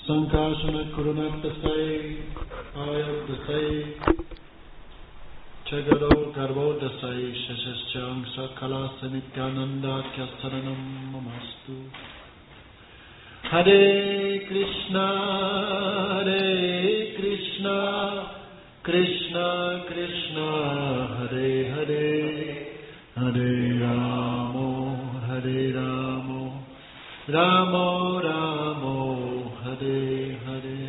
Sankashana Kurunaktasai Ayodasai Chagaro Garbodasai Shashaschang Sakala Sanityananda Kyasaranam Mamastu Hare Krishna Krishna Krishna Hare Hare Hare Ramo Ramo Ramo Hare Hare.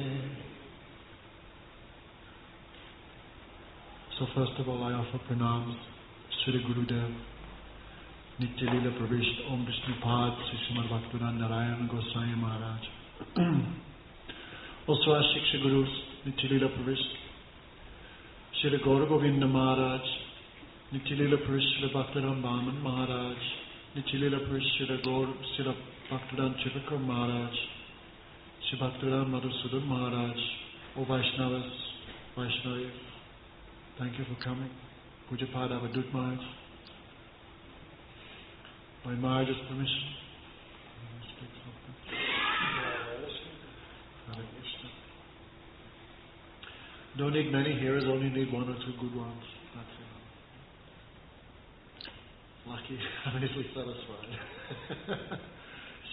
So first of all I offer pranams Shri Gurudev Nitya Leela Pravishta Om Vishnupad Sri Srimad Bhaktivedanta Narayana Goswami Maharaj. Also our Shiksha Gurus Nitya Leela Pravishta Shri Gaura Govinda Maharaj, Nitya Leela Pravishta Shri Bhaktivedanta Bhaman Maharaj, Nitya Leela Pravishta Shri Bhaktivedanta Chivakar Maharaj, Shri Bhaktivedanta Madhusudan Maharaj, O Vaishnavas, Vaishnavis, thank you for coming. Pujapad Avadut Maharaj. By Maharaj's permission, speak something. Hare Krishna. Don't need many hearers, only need one or two good ones. That's it. Lucky, I'm easily satisfied.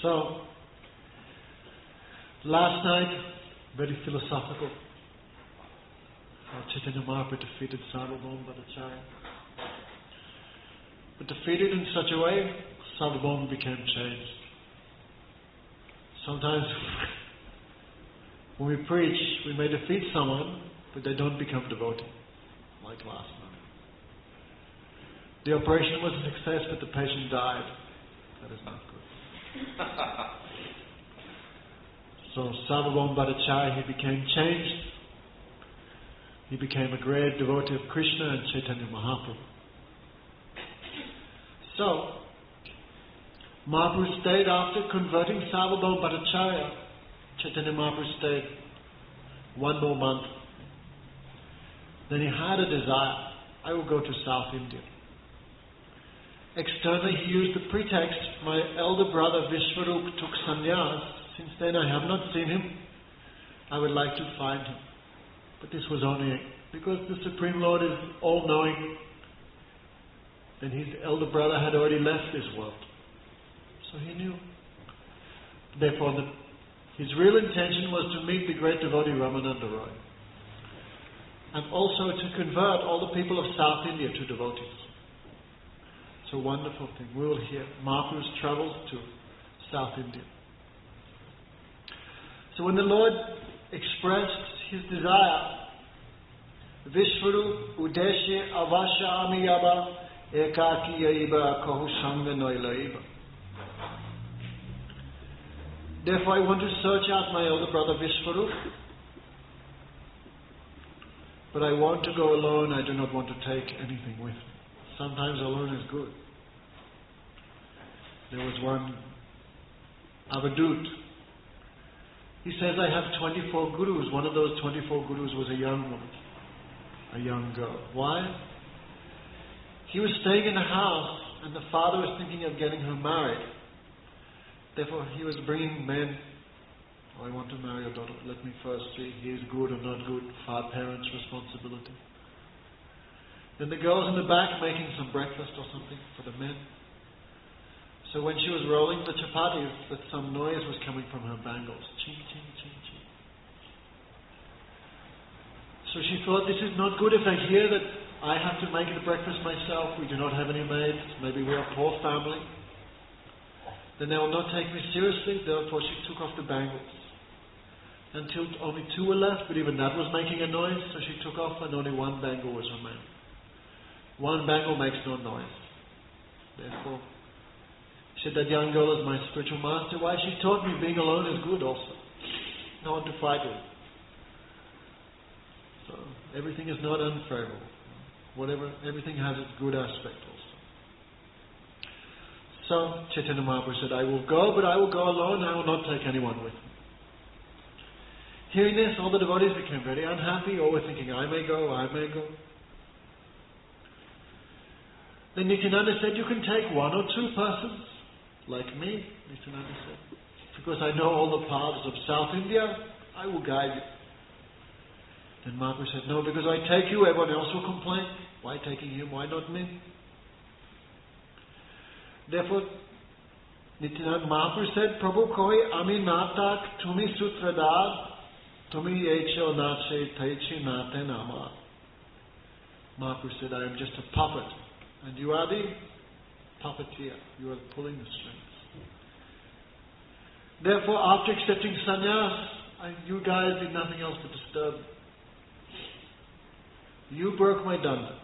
So, last night, very philosophical. How Caitanya Mahaprabhu defeated Sarvabhauma Bhattacharya. But defeated in such a way, Sarvabhauma became changed. Sometimes, when we preach, we may defeat someone, but they don't become devotee, like last night. The operation was a success, but the patient died. That is not good. So Sarvabhauma Bhattacharya, he became changed. He became a great devotee of Krishna and Chaitanya Mahaprabhu. So, Mahaprabhu stayed after converting Sarvabhauma Bhattacharya. Chaitanya Mahaprabhu stayed one more month. Then he had a desire, I will go to South India. Externally he used the pretext, my elder brother Vishwarup took sannyas. Since then I have not seen him. I would like to find him. But this was only because the Supreme Lord is all-knowing. Then his elder brother had already left this world. So he knew. Therefore his real intention was to meet the great devotee Ramananda Roy. And also to convert all the people of South India to devotees. It's a wonderful thing. We will hear Mahaprabhu's travels to South India. So when the Lord expressed his desire, Vishvarup Udeshe Avasha Amiyaba Ekaki Yaiba Kahu Sangha Noilaiba. Therefore I want to search out my elder brother Vishvarup. But I want to go alone, I do not want to take anything with me. Sometimes alone is good. There was one Avadut. He says, I have 24 gurus. One of those 24 gurus was a young woman, a young girl. Why? He was staying in a house and the father was thinking of getting her married. Therefore he was bringing men. I want to marry your daughter. Let me first see he is good or not good. Parents' responsibility. Then the girl's in the back making some breakfast or something for the men. So when she was rolling the chapatis, that some noise was coming from her bangles. Ching, ching, ching, ching. So she thought, this is not good if I hear that I have to make the breakfast myself. We do not have any maids. Maybe we are a poor family. Then they will not take me seriously. Therefore she took off the bangles. Until only two were left, but even that was making a noise, so she took off and only one bangle was remaining. One bangle makes no noise. Therefore, she said, that young girl is my spiritual master. Why? She taught me being alone is good also. No one to fight with. So, everything is not unfavorable. Everything has its good aspect also. So, Chaitanya Mahaprabhu said, I will go, but I will go alone, I will not take anyone with me. Hearing this, all the devotees became very unhappy, all were thinking, I may go. Then Nityananda said, you can take one or two persons, like me, Nityananda said. because I know all the paths of South India, I will guide you. Then Mahaprabhu said, no, because I take you, everyone else will complain. Why taking him? Why not me? Therefore, Nityananda Mahaprabhu said, Prabhu koi ami natak tumi sutradar tumi echo nache taichi nate nama. Mahaprabhu said, I am just a puppet, and you are the puppeteer. You are pulling the strings. Therefore, after accepting sannyas, you guys did nothing else but disturb me. You broke my danda.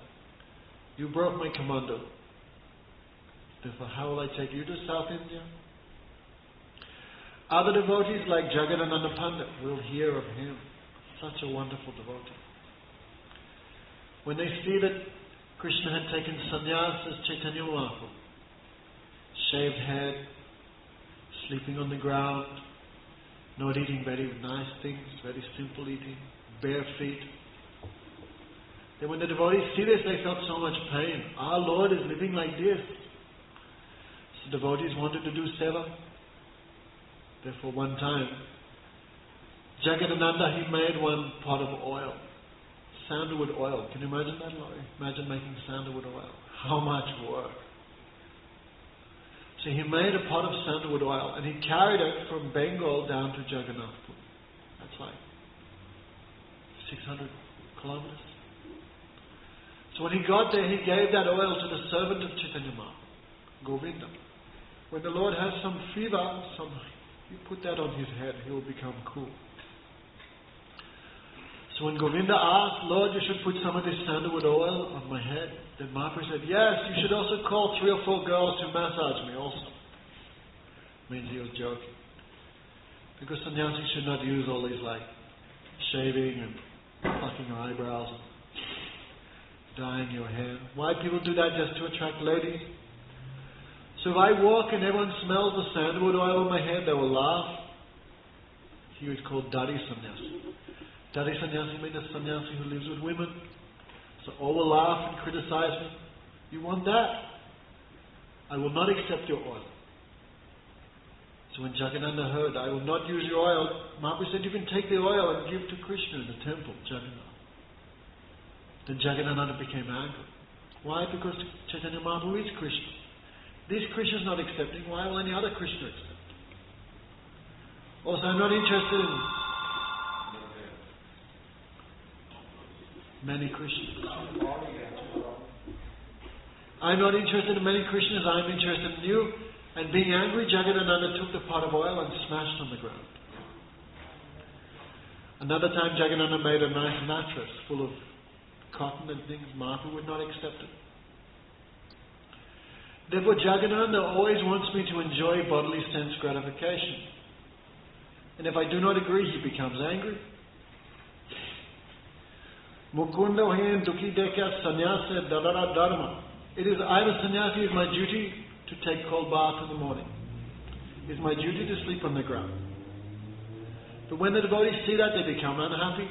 You broke my commando. Therefore, how will I take you to South India? Other devotees like Jagadananda Pandit will hear of him. Such a wonderful devotee. When they see that Krishna had taken sannyas as Chaitanya Mahaprabhu, shaved head, sleeping on the ground, not eating very nice things, very simple eating, bare feet. Then when the devotees see this, they felt so much pain. Our Lord is living like this. So devotees wanted to do seva. Therefore one time, Jagadananda, he made one pot of oil. Sandalwood oil. Can you imagine that, Lord? Imagine making sandalwood oil. How much work. So he made a pot of sandalwood oil and he carried it from Bengal down to Jagannathpur. That's like 600 kilometers. So when he got there, he gave that oil to the servant of Chaitanya Mahaprabhu, Govinda. When the Lord has some fever, you put that on his head, he will become cool. So when Govinda asked, Lord, you should put some of this sandalwood oil on my head, then Mahaprabhu said, yes, you should also call 3 or 4 girls to massage me also. Means he was joking. Because sannyasi should not use all these like shaving and plucking your eyebrows and dyeing your hair. Why people do that? Just to attract ladies. So if I walk and everyone smells the sandalwood oil on my head, they will laugh. He was called Dari Sannyasi. Dari Sannyasi means a sannyasi who lives with women. So all will laugh and criticize me. You want that? I will not accept your oil. So when Jagadananda heard, I will not use your oil, Mahaprabhu said, you can take the oil and give to Krishna in the temple, Jagannath. Then Jagadananda became angry. Why? Because Chaitanya Mahaprabhu is Krishna. This Krishna is not accepting. Why will any other Krishna accept? Also, I'm not interested in many Krishnas. I'm not interested in many Krishnas. I'm interested in you. And being angry, Jagadananda took the pot of oil and smashed on the ground. Another time, Jagadananda made a nice mattress full of cotton and things. Mahaprabhu would not accept it. Therefore, Jagadananda always wants me to enjoy bodily sense gratification. And if I do not agree, he becomes angry. Mukunda hen dukhi dekha sannyasa dadara dharma. I am a sannyasi, it is my duty to take cold bath in the morning. It is my duty to sleep on the ground. But when the devotees see that, they become unhappy.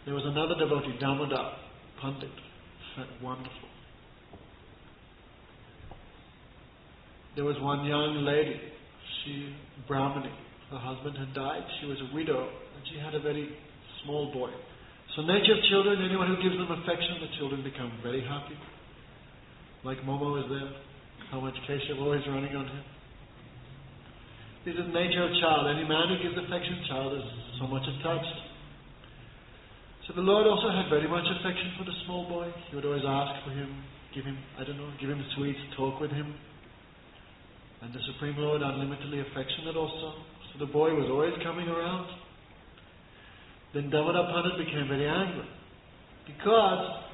There was another devotee, Damodar Pandit. Wonderful. There was one young lady, she Brahmani. Her husband had died. She was a widow and she had a very small boy. So nature of children, anyone who gives them affection, the children become very happy. Like Momo is there. How much Keshav always running on him. This is nature of child. Any man who gives affection, child is so much attached. So the Lord also had very much affection for the small boy. He would always ask for him, give him sweets, talk with him. And the Supreme Lord, unlimitedly affectionate also. So the boy was always coming around. Then Damodar Pandit became very angry. Because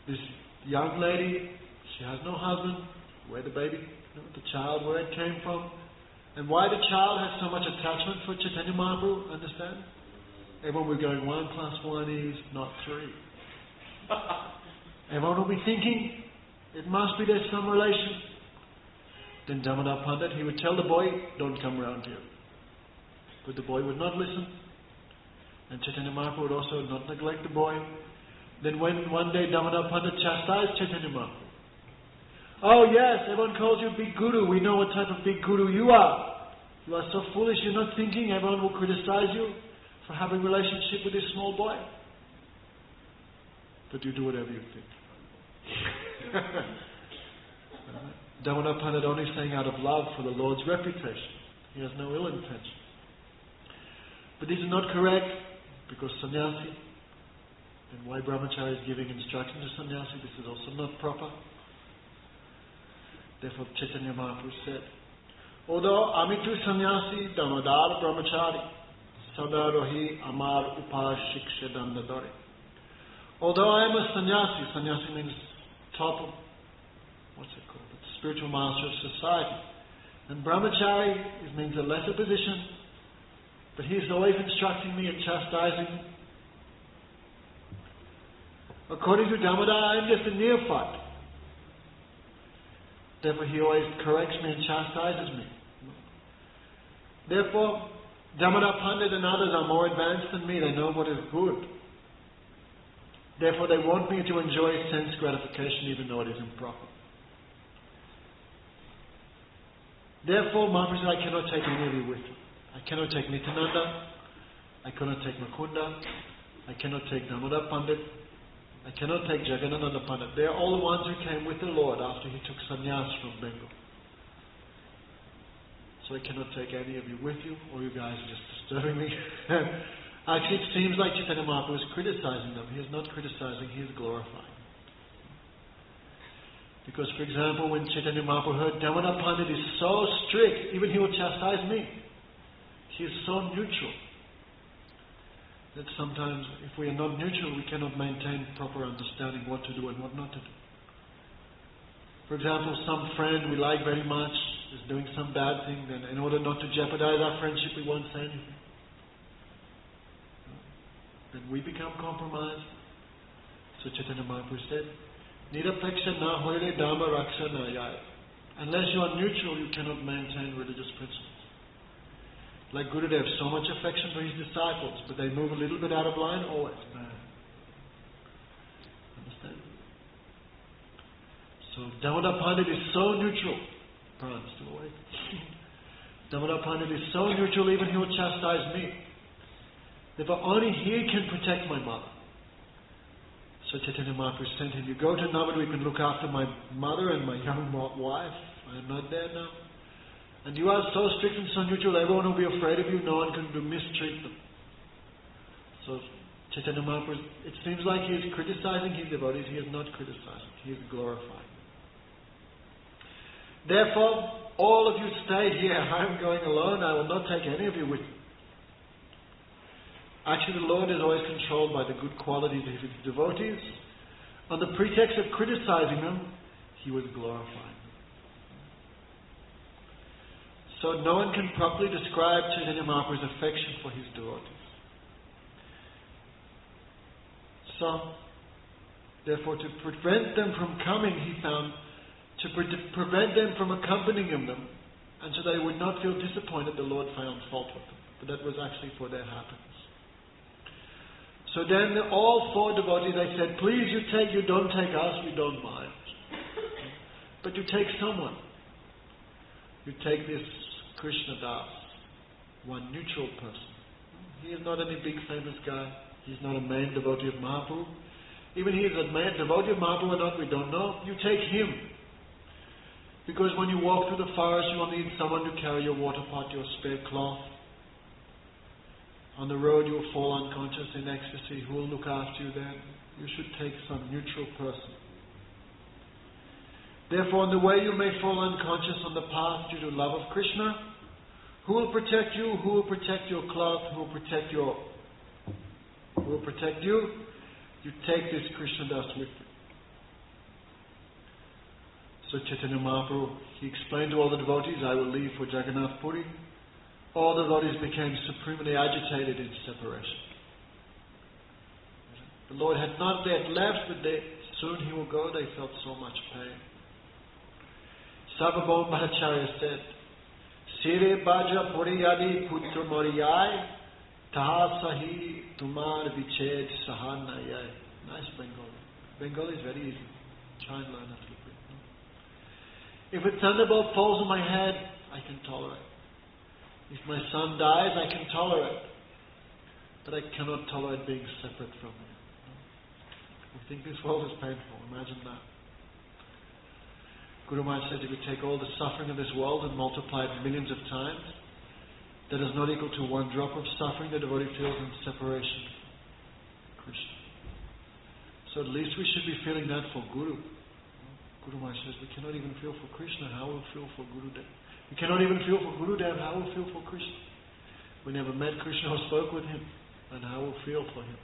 this young lady, she has no husband, where the baby, the child, where it came from. And why the child has so much attachment for Chaitanya Mahaprabhu, understand? Everyone will be going 1 + 1 is not 3. Everyone will be thinking, it must be there's some relation. Then Damodar Pandit, he would tell the boy, don't come around here. But the boy would not listen. And Chaitanya Mahaprabhu would also not neglect the boy. Then when one day Damodar Pandit chastised Chaitanya Mahaprabhu, Oh yes, everyone calls you big guru. We know what type of big guru you are. You are so foolish, you're not thinking. Everyone will criticize you for having a relationship with this small boy. But you do whatever you think. Damodar Pandit only saying out of love for the Lord's reputation. He has no ill intention. But this is not correct, because sannyasi, and why brahmachari is giving instruction to sannyasi, this is also not proper. Therefore Chaitanya Mahaprabhu said, although Amitu sannyasi Damodar brahmachari Sadarohi Amar Upashik Dandadari. Although I am a sannyasi, sannyasi means top of, what's it called? It's spiritual master of society. And brahmachari means a lesser position, but he is always instructing me and chastising me. According to Damodar, I am just a neophyte. Therefore he always corrects me and chastises me. Therefore, Damodar Pandit and others are more advanced than me. They know what is good. Therefore they want me to enjoy sense gratification even though it is improper. Therefore Mahaprabhu said, I cannot take any of you with me. I cannot take Nityananda. I cannot take Mukunda. I cannot take Damodar Pandit. I cannot take Jagannatha Pandit. They are all the ones who came with the Lord after he took sannyas from Bengal. So I cannot take any of you with you, or you guys are just disturbing me. Actually, it seems like Chaitanya Mahaprabhu is criticizing them. He is not criticizing, he is glorifying. Because, for example, when Chaitanya Mahaprabhu heard Damodar Pandit is so strict, even he will chastise me. He is so neutral that sometimes, if we are not neutral, we cannot maintain proper understanding what to do and what not to do. For example, some friend we like very much is doing some bad thing, then in order not to jeopardize our friendship, we won't say anything. Then we become compromised. So Chaitanya Mahaprabhu said, Nirapeksha na hoire dhamma raksha na yaya. Unless you are neutral, you cannot maintain religious principles. Like Gurudev, so much affection for his disciples, but they move a little bit out of line, always bad. Understand? So Damodar Pandit is so neutral. Pran, still awake. Damodar Pandit is so neutral, even he will chastise me. Therefore only he can protect my mother. So Chaitanya Mahaprabhu sent him, you go to Navadvip, you can look after my mother and my young wife. I am not there now. And you are so strict and so neutral, everyone will be afraid of you, no one can mistreat them. So Chaitanya Mahaprabhu, it seems like he is criticizing his devotees, he is not criticizing, he is glorifying. Therefore, all of you stay here, I am going alone, I will not take any of you with me. Actually, the Lord is always controlled by the good qualities of his devotees. On the pretext of criticizing them, he was glorifying. So no one can properly describe Chaitanya Mahaprabhu's affection for his devotees. So, therefore, to prevent them from coming, he found, to prevent them from accompanying them, and so they would not feel disappointed, the Lord found fault with them. But that was actually for their happiness. So then all four devotees, they said, please you don't take us, we don't mind. But you take someone. You take this Krishna Das, one neutral person. He is not any big famous guy. He's not a main devotee of Mahaprabhu. Even he is a main devotee of Mahaprabhu or not, we don't know. You take him. Because when you walk through the forest, you will need someone to carry your water pot, your spare cloth. On the road you will fall unconscious in ecstasy. Who will look after you then? You should take some neutral person. Therefore, in the way you may fall unconscious on the path due to love of Krishna, who will protect you? Who will protect your cloth? Who will protect you? You take this Krishna Das with you. So Chaitanya Mahaprabhu, he explained to all the devotees, I will leave for Jagannath Puri. All the devotees became supremely agitated in separation. The Lord had not yet left, but soon he will go. They felt so much pain. Sarvabhauma Bhattacharya said, Sire Baja Puriyadi Putra Moriyai Taha Sahi Tumar Viched Sahanayai. Nice Bengali. Bengali is very easy. Try and learn it a little bit. If a thunderbolt falls on my head, I can tolerate. If my son dies, I can tolerate. But I cannot tolerate being separate from him. We think this world is painful. Imagine that. Guru Maharaj said, if you take all the suffering of this world and multiply it millions of times, that is not equal to one drop of suffering the devotee feels in separation from Krishna. So at least we should be feeling that for Guru. Guru Maharaj says, we cannot even feel for Krishna, how will we feel for Gurudev? We cannot even feel for Gurudev, how will we feel for Krishna? We never met Krishna or spoke with him, and how will we feel for him?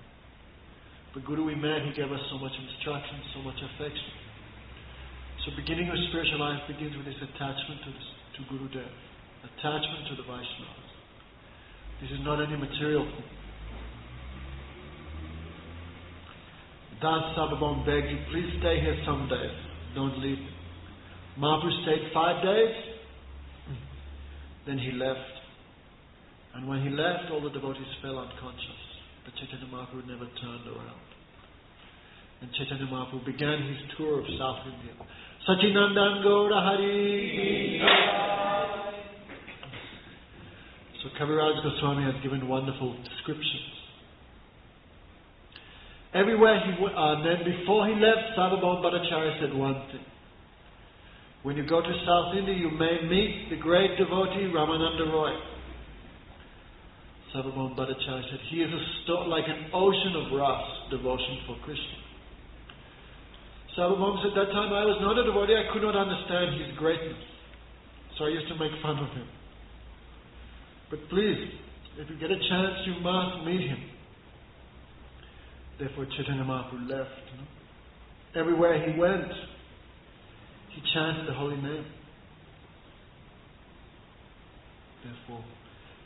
The Guru we met, he gave us so much instruction, so much affection. So beginning of spiritual life begins with this attachment to Gurudev, attachment to the Vaishnavas. This is not any material thing. Das Sabhabam begged you, please stay here some days. Don't leave. Mahaprabhu stayed 5 days. Then he left. And when he left, all the devotees fell unconscious. But Chaitanya Mahaprabhu never turned around. And Chaitanya Mahaprabhu began his tour of South India. Sachinandan Gaura Hari. So Kaviraj Goswami has given wonderful descriptions. Everywhere he went, then before he left, Sarvabhauma Bhattacharya said one thing. When you go to South India, you may meet the great devotee Ramananda Roy. Sarvabhauma Bhattacharya said, he is like an ocean of rasa, devotion for Krishna. Sarvabhauma said, that time I was not a devotee, I could not understand his greatness. So I used to make fun of him. But please, if you get a chance, you must meet him. Therefore Chaitanya Mahaprabhu left. Everywhere he went, he chanted the holy name. Therefore,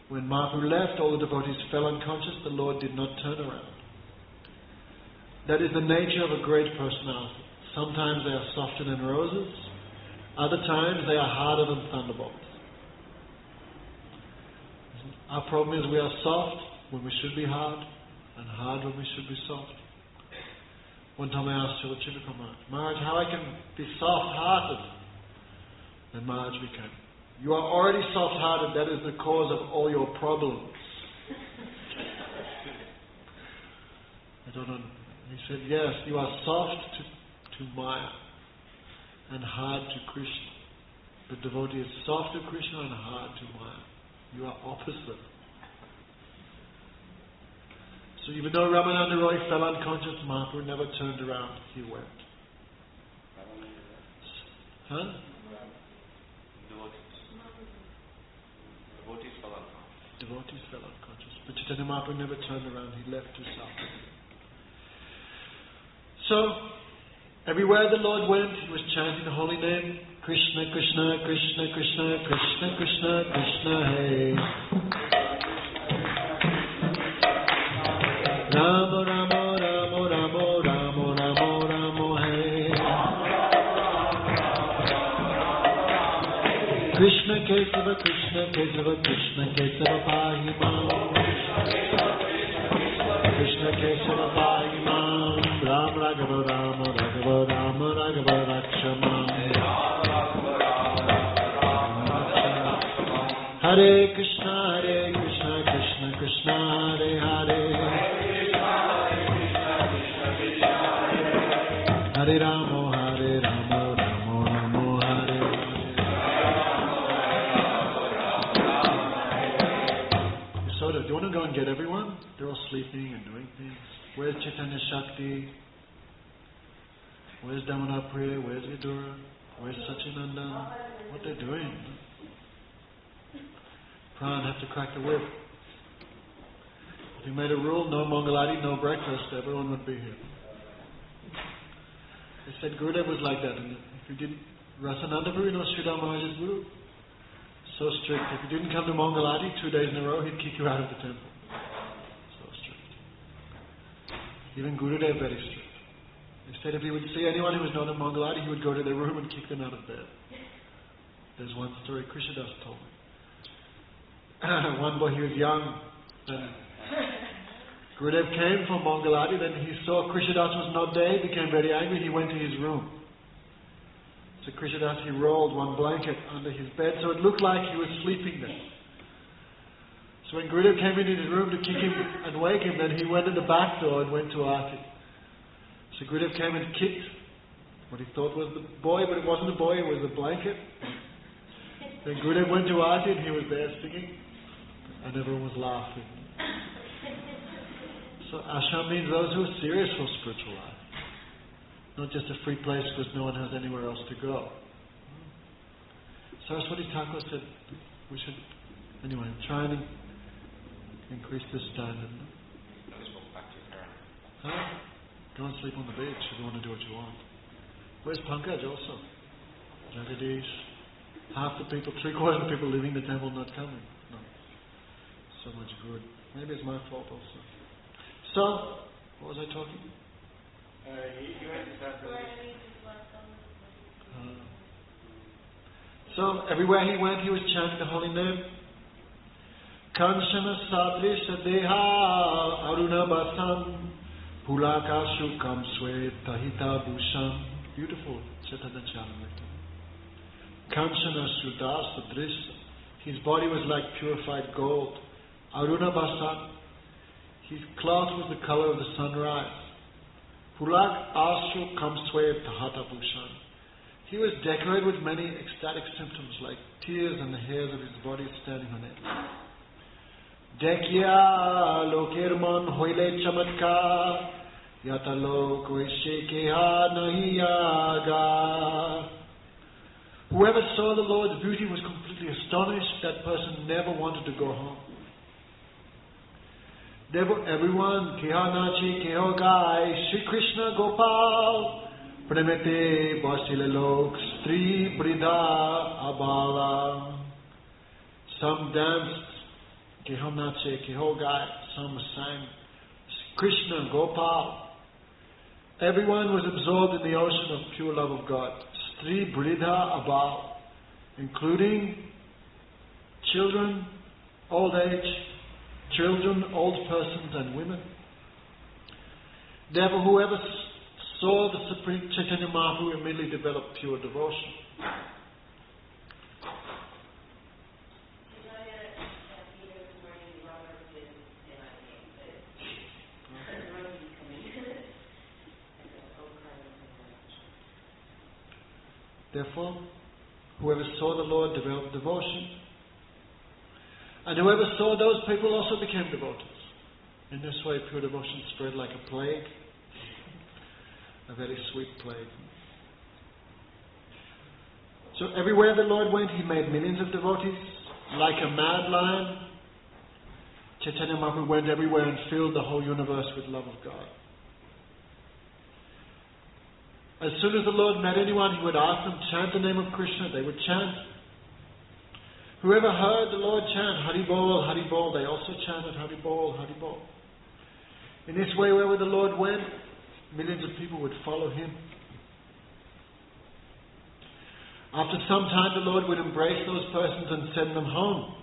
when Mahaprabhu left, all the devotees fell unconscious, the Lord did not turn around. That is the nature of a great personality. Sometimes they are softer than roses, other times they are harder than thunderbolts. Our problem is we are soft when we should be hard, and hard when we should be soft. One time I asked Srila Chidaka Maharaj, how I can be soft-hearted? And Maharaj became, you are already soft-hearted, that is the cause of all your problems. I don't know. He said, yes, you are soft to Maya and hard to Krishna. The devotee is soft to Krishna and hard to Maya. You are opposite. So even though Ramananda Roy fell unconscious, Mahaprabhu never turned around. He went. Huh? Devotees fell unconscious. But Chaitanya Mahaprabhu never turned around. He left to South India. So, everywhere the Lord went, he was chanting the holy name. Krishna, Krishna, Krishna, Krishna, Krishna, Krishna, Krishna, Hey. Rama, Rama, Rama, Rama, Rama, Rama, Rama, Hey. Krishna, Kesava, Krishna, Kesava, Krishna, Kesava, Pahimam. Krishna, Kesava, Pahimam. Ram, Raghava, Rama, Raghava, Rama, Raghava, Rakshama. Hare Krishna, Krishna Krishna, Hare Hare. Hare Ramo, Hare Ramo, Ramo Ramo, Hare Hare. Soda, do you want to go and get everyone? They're all sleeping and doing things. Where's Chaitanya Shakti? Where's Damana Priya? Where's Vidura? Where's Sachinandan? What they're doing? Pran have to crack the whip. If you made a rule, no Mangalati, no breakfast, everyone would be here. They said Gurudev was like that. And if you didn't, Rasananda Guru, Sridhar Maharaj's Guru, so strict. If you didn't come to Mangalati 2 days in a row, he'd kick you out of the temple. So strict. Even Gurudev very strict. They said if he would see anyone who was not in Mangalati, he would go to their room and kick them out of bed. There's one story Krishnadas told me. One boy, he was young, and Gurudev came from Mangalati, then he saw Krishnadas was not there, he became very angry, he went to his room. So Krishnadas, he rolled one blanket under his bed so it looked like he was sleeping there. So when Gurudev came into his room to kick him and wake him, then he went in the back door and went to Aarti. So Gurudev came and kicked what he thought was the boy, but it wasn't a boy, it was a blanket. Then Gurudev went to Aarti and he was there singing, and everyone was laughing. So ashram means those who are serious for spiritual life. Not just a free place because no one has anywhere else to go. Saraswati Thakur said we should, anyway, try and increase this standard. Huh? Go and sleep on the beach if you want to do what you want. Where's Pankaj also? Jagadish. Half the people, 3/4 of the people leaving the temple not coming. No. So much good. Maybe it's my fault also. So, what was I talking? You had to start So, everywhere he went, he was chanting the holy name. Kanshana Sadrisha Deha Aruna Basam Pulaka Shukam Swe Tahita Bhusham. Beautiful Caitanya-Caritamrta. Kanshana Sudasa Sadrisha. His body was like purified gold. Aruna Basam. His cloth was the color of the sunrise. Pulak Ashu Kamswe Tahata Bhushan. He was decorated with many ecstatic symptoms like tears and the hairs of his body standing on it. Dekya Lokirman Hoile Chamatka Yatalo Koishe Keha Nahiyaga. Whoever saw the Lord's beauty was completely astonished. That person never wanted to go home. Therefore, everyone, Keha Nachi, Keho Gai, Shri Krishna Gopal, Premete Basilelok, Stri Brida Abala. Some danced, Keho Nachi, Keho Gai, some sang, Krishna Gopal. Everyone was absorbed in the ocean of pure love of God. Stri Brida Abal, including children, old age, children, old persons and women. Therefore, whoever saw the Supreme Chaitanya Mahaprabhu immediately developed pure devotion. Therefore, whoever saw the Lord developed devotion. And whoever saw those people also became devotees. In this way, pure devotion spread like a plague. A very sweet plague. So everywhere the Lord went, He made millions of devotees. Like a mad lion, Chaitanya Mahaprabhu went everywhere and filled the whole universe with love of God. As soon as the Lord met anyone, He would ask them, chant the name of Krishna. They would chant. Whoever heard the Lord chant Hari Bol, Hari Bol, they also chanted Hari Bol, Hari Bol. In this way, wherever the Lord went, millions of people would follow Him. After some time, the Lord would embrace those persons and send them home,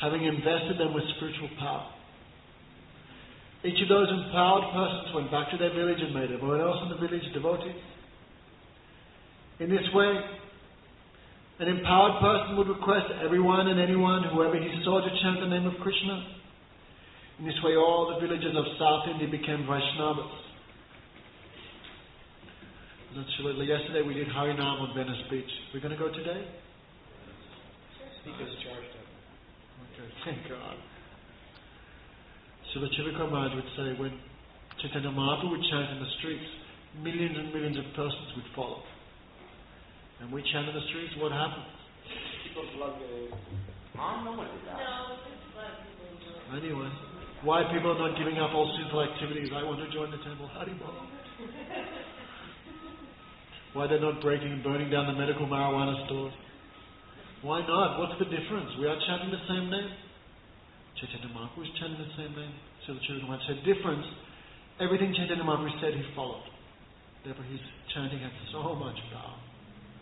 having invested them with spiritual power. Each of those empowered persons went back to their village and made everyone else in the village devotees. In this way, an empowered person would request everyone and anyone, whoever he saw, to chant the name of Krishna. In this way, all the villages of South India became Vaishnavas. Yesterday we did Harinam on Venice Beach. We're going to go today? Speakers charged up. Okay, thank God. Srila Chivika Maharaj would say, when Chaitanya Mahaprabhu would chant in the streets, millions and millions of persons would follow. And we chant in the streets, what happens? People plug the... No one did that. No, it's like people. Anyway, why people are not giving up all sinful activities? I want to join the temple. Hari Bol. Why they're not breaking and burning down the medical marijuana stores? Why not? What's the difference? We are chanting the same name. Chaitanya Mahaprabhu is chanting the same name. So the children might say, difference. Everything Chaitanya Mahaprabhu said, he followed. Therefore his chanting had so much power.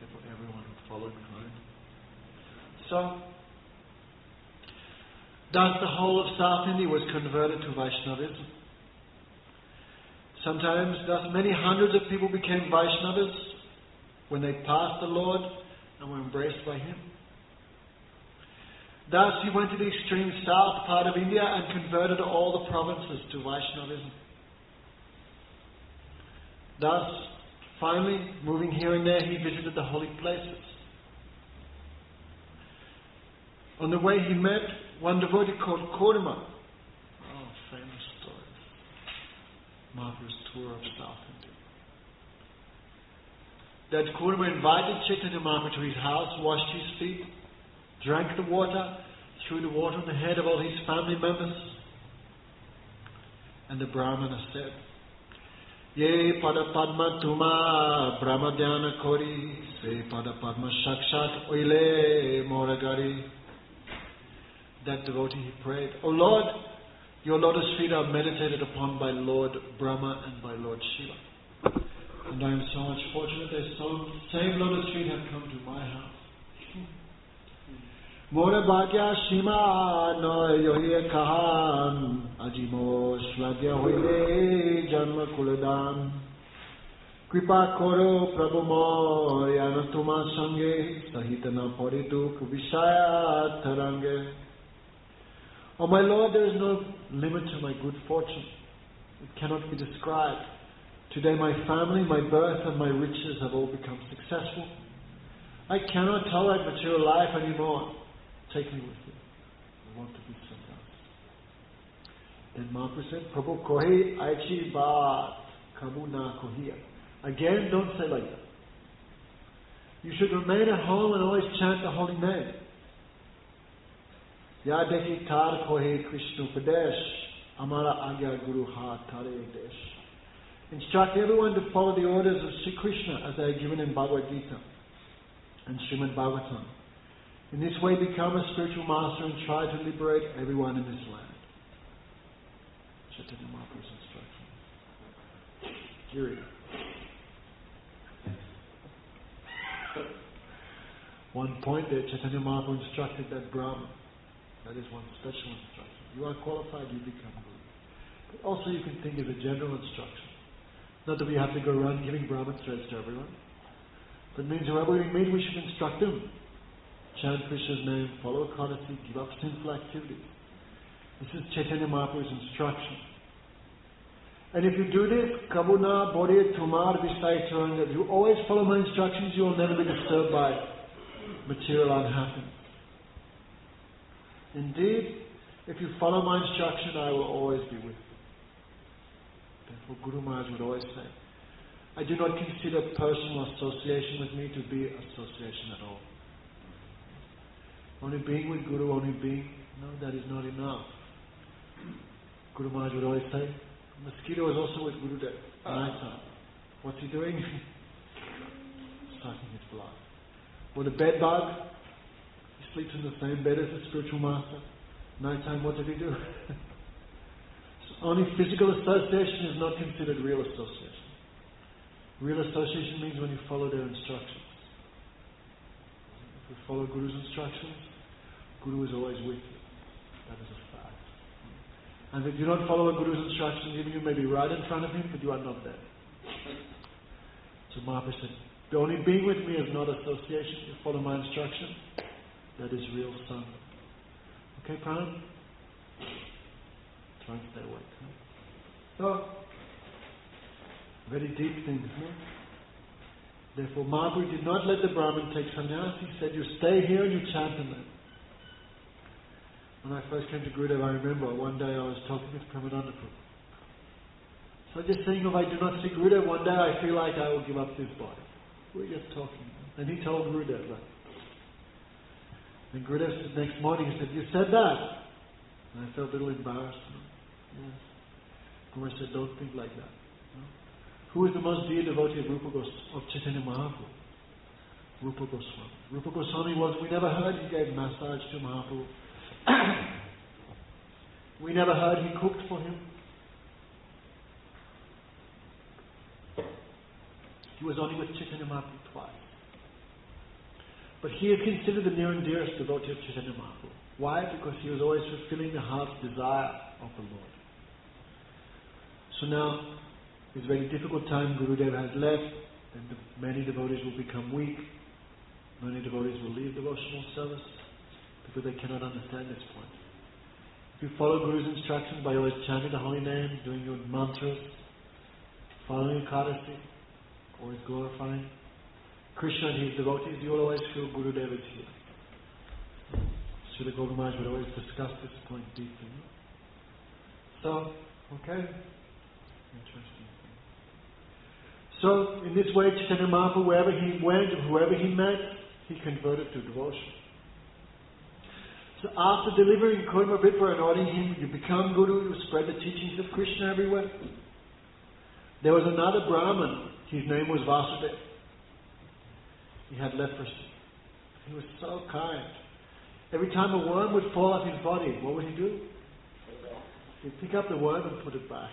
Therefore everyone followed behind. So, thus the whole of South India was converted to Vaishnavism. Sometimes thus many hundreds of people became Vaishnavas when they passed the Lord and were embraced by Him. Thus he went to the extreme south part of India and converted all the provinces to Vaishnavism. Thus, finally, moving here and there, he visited the holy places. On the way he met one devotee called Kurma. Oh, famous story. Mahaprabhu's tour of South India. That Kurma invited Chaitanya Mahaprabhu to his house, washed his feet, drank the water, threw the water on the head of all his family members. And the Brahmana said, Ye pada padma tuma brahma dhyana kori, se pada padma shakshat oile moragari. That devotee, he prayed, O Lord, your lotus feet are meditated upon by Lord Brahma and by Lord Shiva. And I am so much fortunate that same lotus feet have come to my house. More bhagya shima no yohiye kahan ajimo shlagya hoile janma kuladan kripa koro prabhu mo yana tuma sange sahitana pariduk vishaya tarange. Oh my Lord, there is no limit to my good fortune. It cannot be described. Today my family, my birth and my riches have all become successful. I cannot tolerate material life anymore. Take me with you. I want to be somewhere else. Then Mahaprabhu said, Prabhu kohi aichi baat kabu na kohiya. Again, don't say like that. You should remain at home and always chant the holy name. Yadeki tar kohi Krishna Pradesh Amara Agya Guru Ha Tare Desh. Instruct everyone to follow the orders of Sri Krishna as they are given in Bhagavad Gita and Srimad Bhagavatam. In this way become a spiritual master and try to liberate everyone in this land. Chaitanya Mahaprabhu's instruction. Giri. One point there, Chaitanya Mahaprabhu instructed that Brahman. That is one special instruction. You are qualified, you become Guru. But also you can think of a general instruction. Not that we have to go around giving Brahman threads to everyone. But it means whoever we meet, we should instruct them. Chant Krishna's name, follow courtesy, give up sinful activities. This is Chaitanya Mahaprabhu's instruction. And if you do this, Kabuna, Bodhi, Tumar, Visai, Turanga, if you always follow my instructions, you will never be disturbed by material unhappiness. Indeed, if you follow my instruction, I will always be with you. Therefore, Guru Maharaj would always say, I do not consider personal association with me to be association at all. Only being with Guru, no, that is not enough. Guru Maharaj would always say, the mosquito is also with Gurudev at night time. What's he doing? Sucking his blood. Or the bed bug, he sleeps in the same bed as the spiritual master. Night time, what did he do? So only physical association is not considered real association. Real association means when you follow their instructions. If you follow Guru's instructions, Guru is always with you. That is a fact. And if you don't follow a Guru's instructions, even you may be right in front of him, but you are not there. So Mahaprabhu said, the only being with me is not association. You follow my instruction, that is real sangha. Okay, Pranam? Try and stay awake. So, very deep things, no? Therefore, Mahaprabhu did not let the Brahmin take sannyas. He said, you stay here and you chant the name. When I first came to Gurudev, I remember one day I was talking with Pramananda Prabhu. So just saying, if I do not see Gurudev, one day I feel like I will give up this body. We're just talking. And he told Gurudev that. And Gurudev said, next morning, he said, you said that? And I felt a little embarrassed. Yes. Guru said, don't think like that. No? Who is the most dear devotee of of Chaitanya Mahaprabhu? Rupa Goswami. Rupa Goswami was, we never heard he gave massage to Mahaprabhu. We never heard he cooked for him. He was only with Chaitanya Mahaprabhu twice. But he is considered the near and dearest devotee of Chaitanya Mahaprabhu. Why? Because he was always fulfilling the heart's desire of the Lord. So now, it's a very difficult time. Gurudev has left. then many devotees will become weak. Many devotees will leave devotional service because they cannot understand this point. If you follow Guru's instructions by always chanting the holy name, doing your mantras, following Ekadasi, always glorifying Krishna and his devotees, you will always feel Gurudev is here. Srila Gopal Maharaj would always discuss this point deeply. So, okay. Interesting. So, in this way, Chaitanya Mahaprabhu, wherever he went, whoever he met, he converted to devotion. So after delivering Kurma Vipra and ordering him, you become Guru, you spread the teachings of Krishna everywhere. There was another Brahmin, his name was Vasudeva. He had leprosy. He was so kind. Every time a worm would fall off his body, what would he do? He'd pick up the worm and put it back.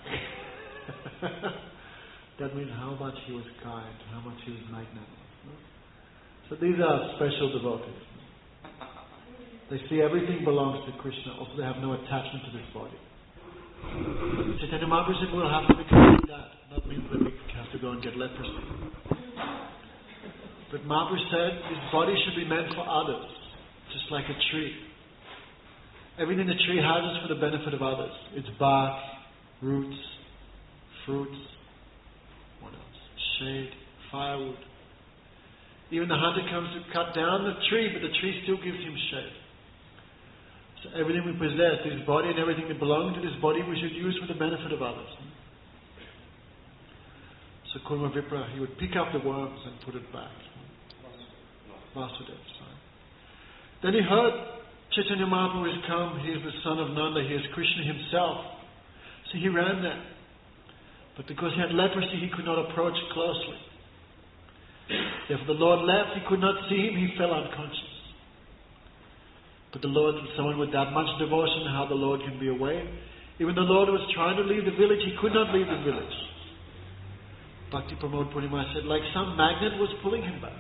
That means how much he was kind, how much he was magnanimous. No? So these are special devotees. They see everything belongs to Krishna. Also they have no attachment to this body. Chaitanya Mahaprabhu said we'll have to become like that. That means that we have to go and get leprosy. But Mahaprabhu said this body should be meant for others. Just like a tree. Everything the tree has is for the benefit of others. Its bark, roots, fruits, what else? Shade, firewood. Even the hunter comes to cut down the tree, but the tree still gives him shade. So everything we possess, this body and everything that belongs to this body, we should use for the benefit of others. So Kurma Vipra, he would pick up the worms and put it back. Vasudeva, sorry. Then he heard Chaitanya Mahaprabhu has come, he is the son of Nanda, he is Krishna himself. So he ran there. But because he had leprosy, he could not approach closely. Therefore the Lord left, he could not see him, he fell unconscious. But the Lord, someone with that much devotion, how the Lord can be away. Even the Lord was trying to leave the village, he could not leave the village. Bhakti Pramod Purnima said, like some magnet was pulling him back.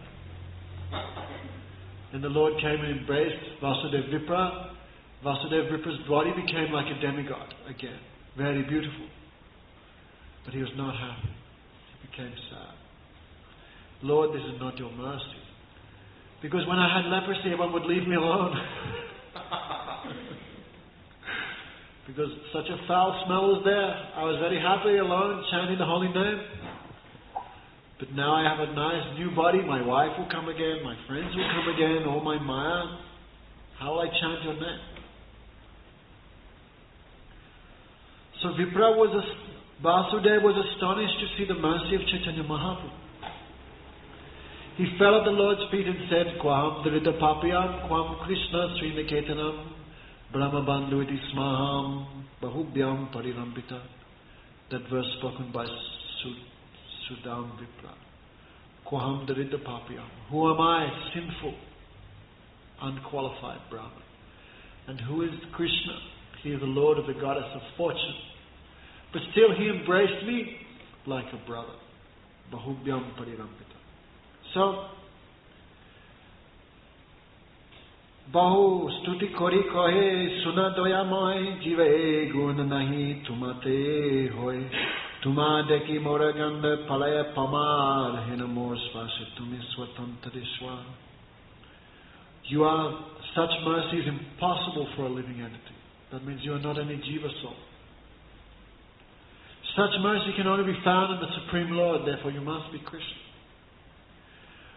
And the Lord came and embraced Vasudeva Vipra. Vasudeva Vipra's body became like a demigod again. Very beautiful. But he was not happy. He became sad. Lord, this is not your mercy. Because when I had leprosy, everyone would leave me alone. Because such a foul smell was there. I was very happy alone, chanting the holy name. But now I have a nice new body, my wife will come again, my friends will come again, all my Maya. How will I chant your name? So Vasudeva was astonished to see the mercy of Chaitanya Mahaprabhu. He fell at the Lord's feet and said, Kwam dhrita papiyam, Kwam Krishna Srinaketanam, Brahma Bandhu iti smaham, Bahubhyam parirambita. That verse spoken by Sudam Vipra. Kwaham dhrita papiyam. Who am I, sinful, unqualified Brahman? And who is Krishna? He is the Lord of the goddess of fortune. But still he embraced me like a brother. Bahubhyam parirambita. So, Bahu stuti kori kohe suna doya moy jive gun nahi tumate hoy tuma deki moraganda palaya pamar hinamor svasya tumi swatantadishwa. You are, such mercy is impossible for a living entity. That means you are not any jiva soul. Such mercy can only be found in the Supreme Lord, therefore you must be Krishna.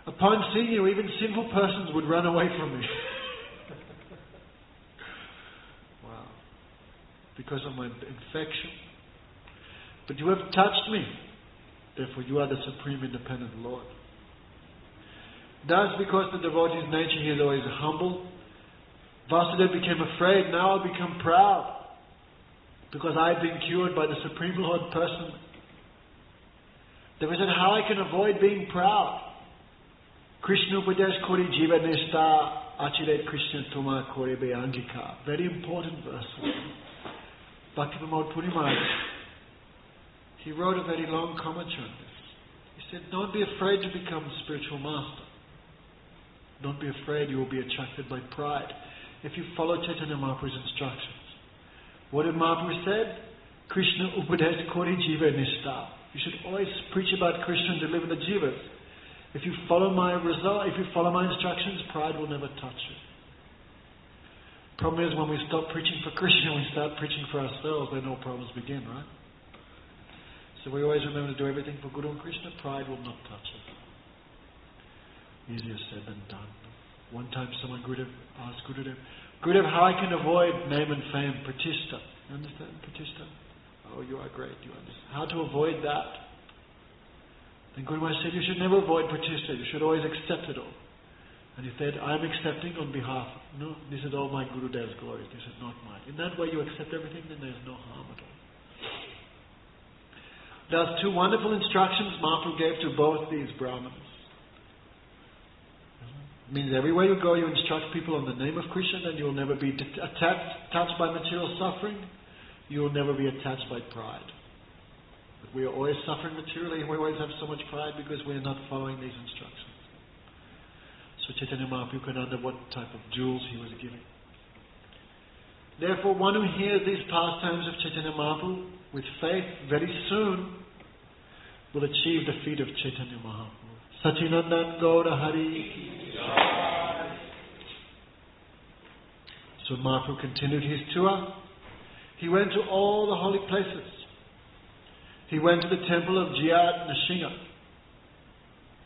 Upon seeing you, even sinful persons would run away from me. Wow. Because of my infection. But you have touched me. Therefore you are the Supreme Independent Lord. Thus, because the devotee's nature, he is always humble, Vasudeva became afraid. Now I'll become proud. Because I've been cured by the Supreme Lord personally. Therefore he said, how I can avoid being proud? Krishna Upadesh Kori Jiva Nishta Achire Krishna Tuma Kori Be Angika. Very important verse. Bhakti Pramod Purnima, he wrote a very long commentary on this. He said, don't be afraid to become spiritual master. Don't be afraid you will be attracted by pride if you follow Chaitanya Mahaprabhu's instructions. What did Mahaprabhu said? Krishna Upadesh Kori Jiva Nishta. You should always preach about Krishna and deliver the jivas. If you follow my instructions, pride will never touch you. Problem is, when we stop preaching for Krishna and we start preaching for ourselves, then all problems begin, right? So we always remember to do everything for Guru and Krishna. Pride will not touch us. Easier said than done. One time someone asked Gurudev, how I can avoid name and fame, Pratishta. You understand Pratishta? Oh, you are great, you understand. How to avoid that? Then Guru Maharaj said, you should never avoid Pratishta, you should always accept it all. And he said, I'm accepting on behalf. No, this is all my Gurudev's glory, this is not mine. In that way you accept everything, then there's no harm at all. There's two wonderful instructions Mahaprabhu gave to both these Brahmanas. It means everywhere you go, you instruct people on the name of Krishna, then you will never be touched by material suffering. You will never be attached by pride. But we are always suffering materially, and we always have so much pride because we are not following these instructions. So Chaitanya Mahaprabhu could understand what type of jewels he was giving. Therefore, one who hears these pastimes of Chaitanya Mahaprabhu with faith very soon will achieve the feet of Chaitanya Mahaprabhu. Sachinandan Gaura Hari. So Mahaprabhu continued his tour. He went to all the holy places. He went to the temple of Jayat Nrsimha.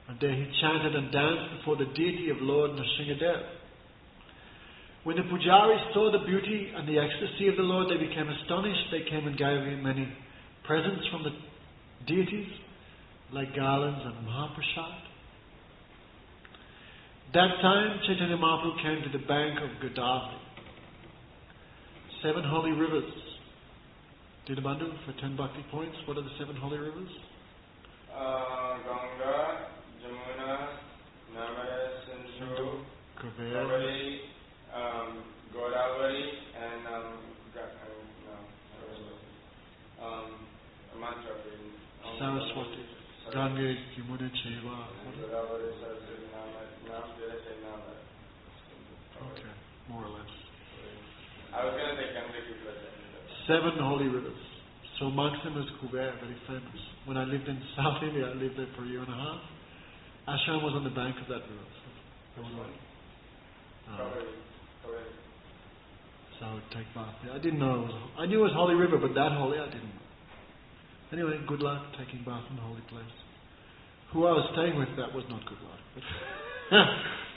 And there he chanted and danced before the deity of Lord Nrsimhadev. When the pujaris saw the beauty and the ecstasy of the Lord, they became astonished. They came and gave him many presents from the deities, like garlands and Mahaprasad. That time, Chaitanya Mahaprabhu came to the bank of Godavari. 7 holy rivers. Dinabandhu, for 10 bhakti points, what are the 7 holy rivers? Ganga, Jamuna, Narmada, Sindhu, Kaveri, Godavari, and Saraswati, Ganga, Yamuna, Cheva. Okay, more or less. I was going to say Ganga. 7 holy rivers. So amongst them is Kuber, very famous. When I lived in South India, I lived there for a year and a half. Ashram was on the bank of that river. So I would take bath there. I didn't know it was. I knew it was holy river, but that holy I didn't know. Anyway, good luck taking bath in a holy place. Who I was staying with, that was not good luck. But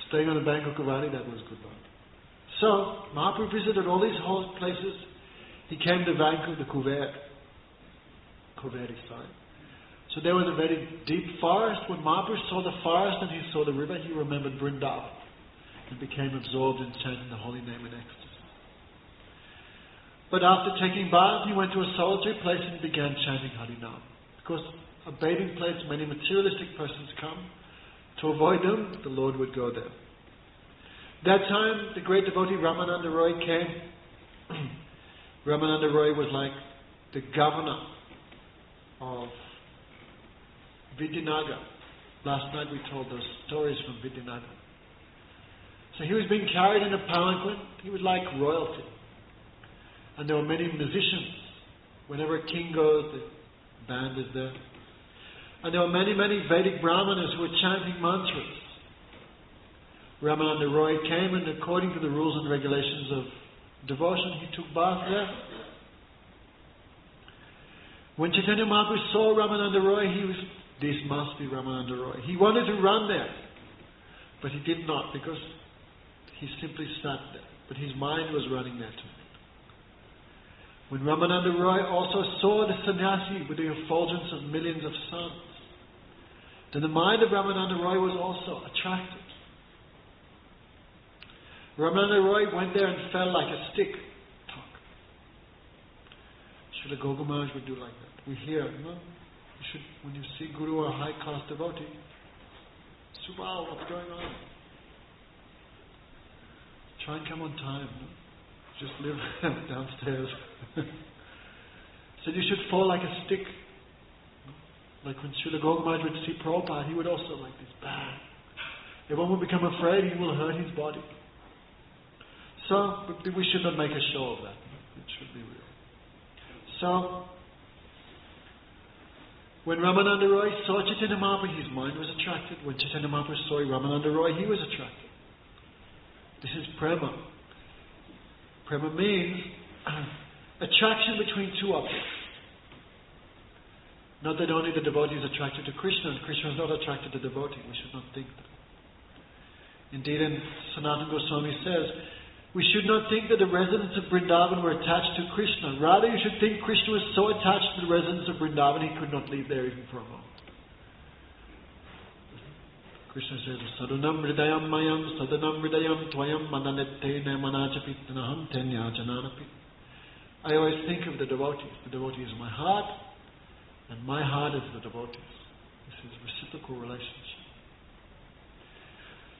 staying on the bank of Kaveri, that was good luck. So Mahaprabhu visited all these holy places. He came to the bank of the Kaveri side. So there was a very deep forest. When Mahaprabhu saw the forest and he saw the river, he remembered Vrindavan and became absorbed in chanting the holy name in ecstasy. But after taking bath, he went to a solitary place and began chanting Harinam. Because a bathing place, many materialistic persons come. To avoid them, the Lord would go there. That time, the great devotee Ramananda Roy came. Ramananda Roy was like the governor of Vidyanagar. Last night we told those stories from Vidyanagar. So he was being carried in a palanquin. He was like royalty. And there were many musicians. Whenever a king goes, the band is there. And there were many, many Vedic Brahmanas who were chanting mantras. Ramananda Roy came, and according to the rules and regulations of devotion, he took bath there. When Chaitanya Mahaprabhu saw Ramananda Roy, this must be Ramananda Roy. He wanted to run there, but he did not, because he simply sat there. But his mind was running there too. When Ramananda Roy also saw the sannyasi with the effulgence of millions of suns, then the mind of Ramananda Roy was also attracted. Ramananda Roy went there and fell like a stick. Srila Goga Maharaj would do like that. We hear, no? You should, when you see Guru or a high-class devotee, Subal, what's going on? Try and come on time. No? Just live downstairs. So you should fall like a stick. Like when Srila Goga Maharaj would see Prabhupada, he would also like this. Bang. Everyone would become afraid he will hurt his body. So we should not make a show of that. It should be real. So When Ramananda Roy saw Chaitanya Mahaprabhu, his mind was attracted. When Chaitanya Mahaprabhu saw Ramananda Roy, he was attracted. This is prema. Prema means attraction between two objects. Not that only the devotee is attracted to Krishna, and Krishna is not attracted to the devotee. We should not think that. Indeed, in Sanatana Goswami says, we should not think that the residents of Vrindavan were attached to Krishna. Rather, you should think Krishna was so attached to the residents of Vrindavan he could not leave there even for a moment. Krishna says, Sadunam Hridayam Mayam, Sadanam Hridayam Tvayam, Mananette Manachapittanaham Tenya Jananapi. I always think of the devotees. The devotee is my heart, and my heart is the devotees. This is a reciprocal relationship.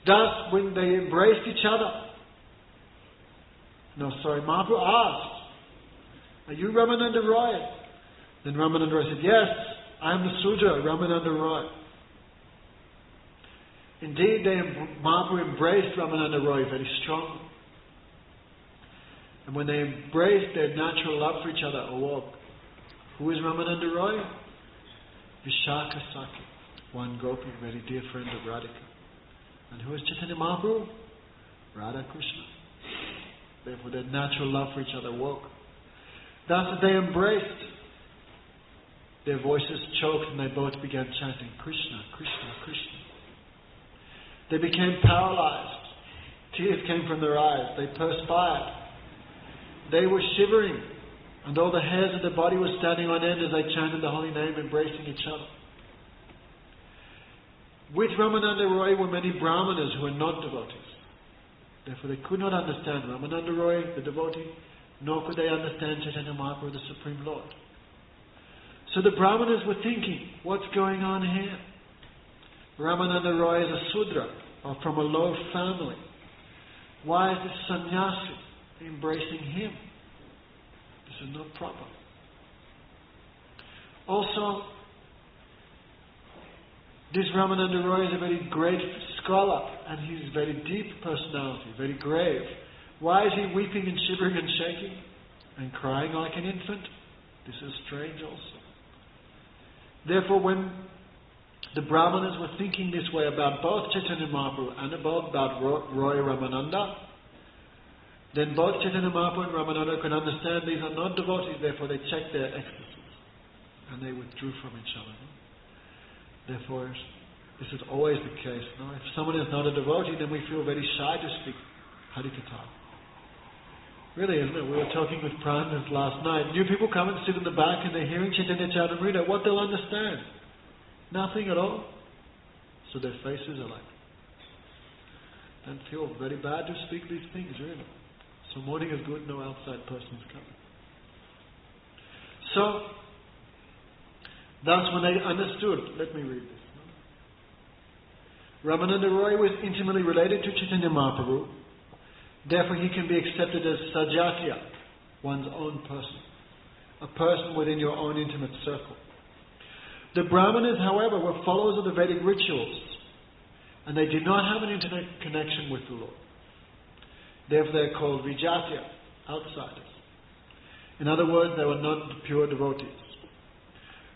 Thus, when they embraced each other, Mahaprabhu asked, are you Ramananda Roy? Then Ramananda Roy said, yes, I am the Sudra, Ramananda Roy. Indeed, Mahaprabhu embraced Ramananda Roy very strongly. And when they embraced, their natural love for each other awoke. Who is Ramananda Roy? Vishaka Saki, one Gopi, very dear friend of Radhika. And who is Chaitanya Mahaprabhu? Radha Krishna. Therefore, their natural love for each other woke. Thus, as they embraced, their voices choked and they both began chanting, Krishna, Krishna, Krishna. They became paralyzed. Tears came from their eyes. They perspired. They were shivering. And all the hairs of their body were standing on end as they chanted the holy name, embracing each other. With Ramananda Roy were many brahmanas who were not devotees. Therefore, they could not understand Ramananda Roy, the devotee, nor could they understand Chaitanya Mahaprabhu, the Supreme Lord. So the brahmanas were thinking, what's going on here? Ramananda Roy is a Sudra, or from a low family. Why is this sannyasi embracing him? This is not proper. Also, this Ramananda Roy is a very great scholar, and he's a very deep personality, very grave. Why is he weeping and shivering and shaking and crying like an infant? This is strange also. Therefore, when the Brahmanas were thinking this way about both Chaitanya Mahaprabhu and about Roy Ramananda, then both Chaitanya Mahaprabhu and Ramananda could understand these are not devotees, therefore they checked their ecstasies and they withdrew from each other. Therefore, this is always the case. No? If someone is not a devotee, then we feel very shy to speak Harikatha. Really, isn't it? We were talking with Prandas last night. New people come and sit in the back and they're hearing Caitanya-Caritamrta. What they'll understand? Nothing at all. So their faces are like, and feel very bad to speak these things, really. So morning is good, no outside person is coming. So, thus when they understood, let me read this. Ramananda Roy was intimately related to Chaitanya Mahaprabhu. Therefore he can be accepted as Sajatiya, one's own person. A person within your own intimate circle. The Brahmanas, however, were followers of the Vedic rituals. And they did not have an intimate connection with the Lord. Therefore they are called Vijatiya, outsiders. In other words, they were not pure devotees.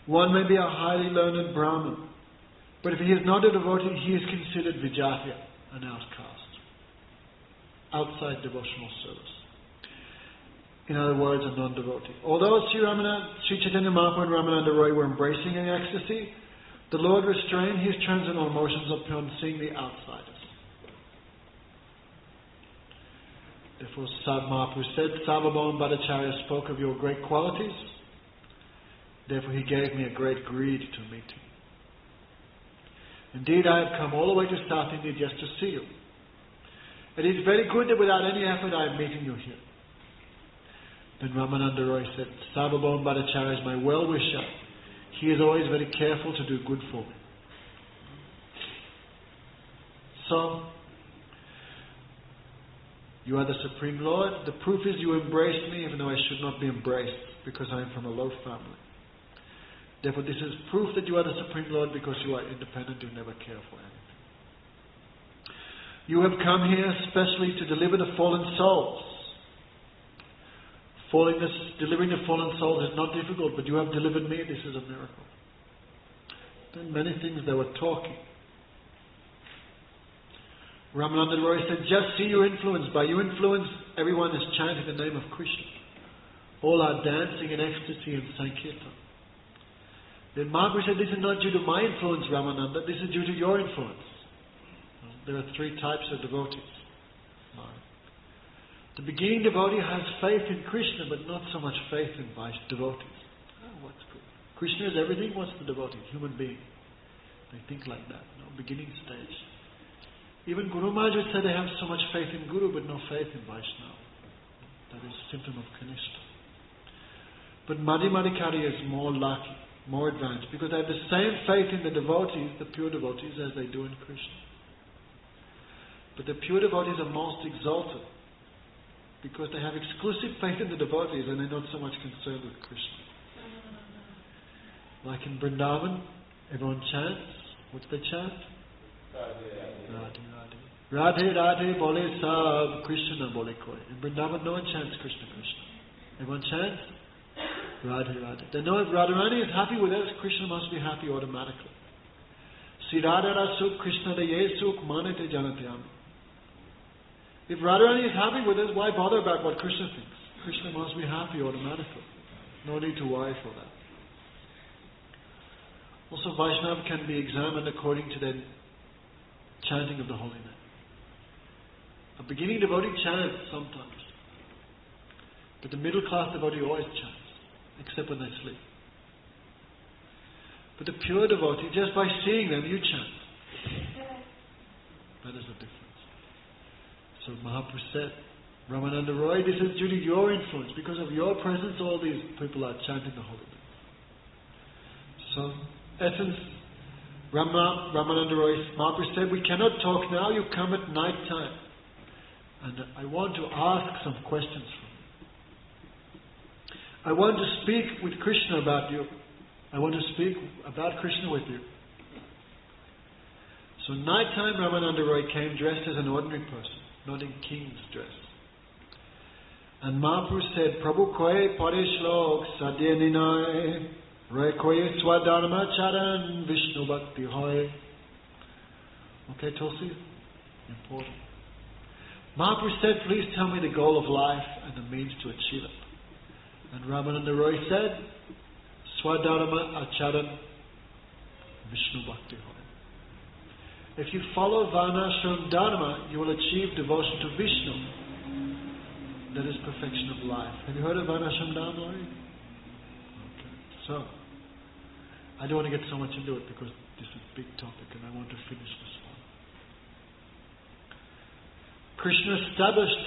One may be a highly learned Brahmin, but if he is not a devotee, he is considered Vijatiya, an outcast, outside devotional service. In other words, a non-devotee. Although Sri Chaitanya Mahaprabhu and Ramananda Roy were embracing in ecstasy, the Lord restrained his transcendental emotions upon seeing the outsiders. Therefore, Sad Mahaprabhu said, Sarvabhauma Bhattacharya spoke of your great qualities. Therefore, he gave me a great greed to meet you. Indeed, I have come all the way to South India just to see you. It is very good that without any effort I am meeting you here. Then Ramananda Roy said, Sarvabhauma Bhattacharya is my well-wisher. He is always very careful to do good for me. So, you are the Supreme Lord. The proof is you embrace me even though I should not be embraced because I am from a low family. Therefore, this is proof that you are the Supreme Lord because you are independent, you never care for anything. You have come here especially to deliver the fallen souls. Delivering the fallen souls is not difficult, but you have delivered me. This is a miracle. In many things they were talking. Ramananda Roy said, just see your influence. By your influence, everyone is chanting the name of Krishna. All are dancing in ecstasy and Sankirtan. Then Mahaprabhu said, this is not due to my influence, Ramananda, this is due to your influence. There are three types of devotees. The beginning devotee has faith in Krishna, but not so much faith in devotees. What's good? Krishna is everything, what's the devotee? Human being. They think like that, beginning stage. Even Guru Maharaj would say they have so much faith in Guru, but no faith in Vaishnava. That is a symptom of Kanishta. But Madhyamadikari is more lucky, more advanced, because they have the same faith in the devotees, the pure devotees, as they do in Krishna. But the pure devotees are most exalted, because they have exclusive faith in the devotees and they're not so much concerned with Krishna. Like in Vrindavan, everyone chants. What's they chant? Radhe, Radhe. Radhe, Radhe, bole sab, Krishna bole koi. In Vrindavan, no one chants Krishna, Krishna. Everyone chants Radhe, Radhe. They know if Radharani is happy with us, Krishna must be happy automatically. Si Radha Rasuk, Krishna de Yesuk, manate janate ami. If Radharani is happy with us, why bother about what Krishna thinks? Krishna must be happy automatically. No need to worry for that. Also, Vaishnava can be examined according to their chanting of the holy name. A beginning devotee chants sometimes, but the middle class devotee always chants, except when they sleep. But the pure devotee, just by seeing them, you chant. That is the difference. So Mahaprabhu said, Ramananda Roy, this is due to your influence. Because of your presence, all these people are chanting the holy name. So, essence, Ramananda Roy, Mahaprabhu said, we cannot talk now, you come at night time. And I want to ask some questions from you. I want to speak with Krishna about you. I want to speak about Krishna with you. So nighttime Ramananda Roy came dressed as an ordinary person, not in king's dress. And Mahaprabhu said, Prabhu koye pare shlok sadhya ninay, Roy koye swadharma charan Vishnu bhakti hoy. Okay, Tulsi? Important. Mahaprabhu said, please tell me the goal of life and the means to achieve it. And Ramananda Roy said, Swadharma acharan Vishnu bhakti hoy. If you follow Varnashram Dharma, you will achieve devotion to Vishnu. That is perfection of life. Have you heard of Varnashram Dharma already? Okay. So, I don't want to get so much into it because this is a big topic and I want to finish this one. Krishna established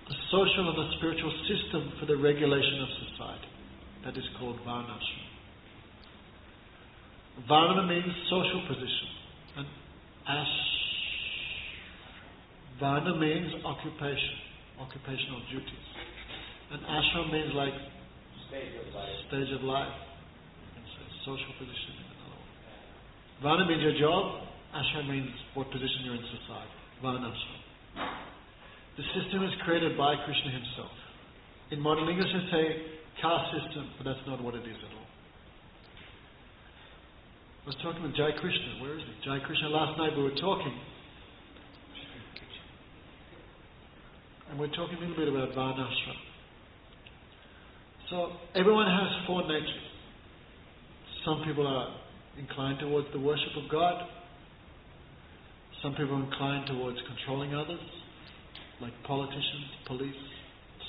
a social and a spiritual system for the regulation of society. That is called Varnashram. Varna means social position. And Varna means occupation, occupational duties. And ashram means like stage of life. It's a social position in another way. Varna means your job, ashram means what position you're in society. Varnashram. The system is created by Krishna himself. In modern English they say caste system, but that's not what it is at all. I was talking with Jai Krishna. Where is he? Jai Krishna, last night we were talking. And we're talking a little bit about Varnashram. So, everyone has four natures. Some people are inclined towards the worship of God. Some people are inclined towards controlling others, like politicians, police,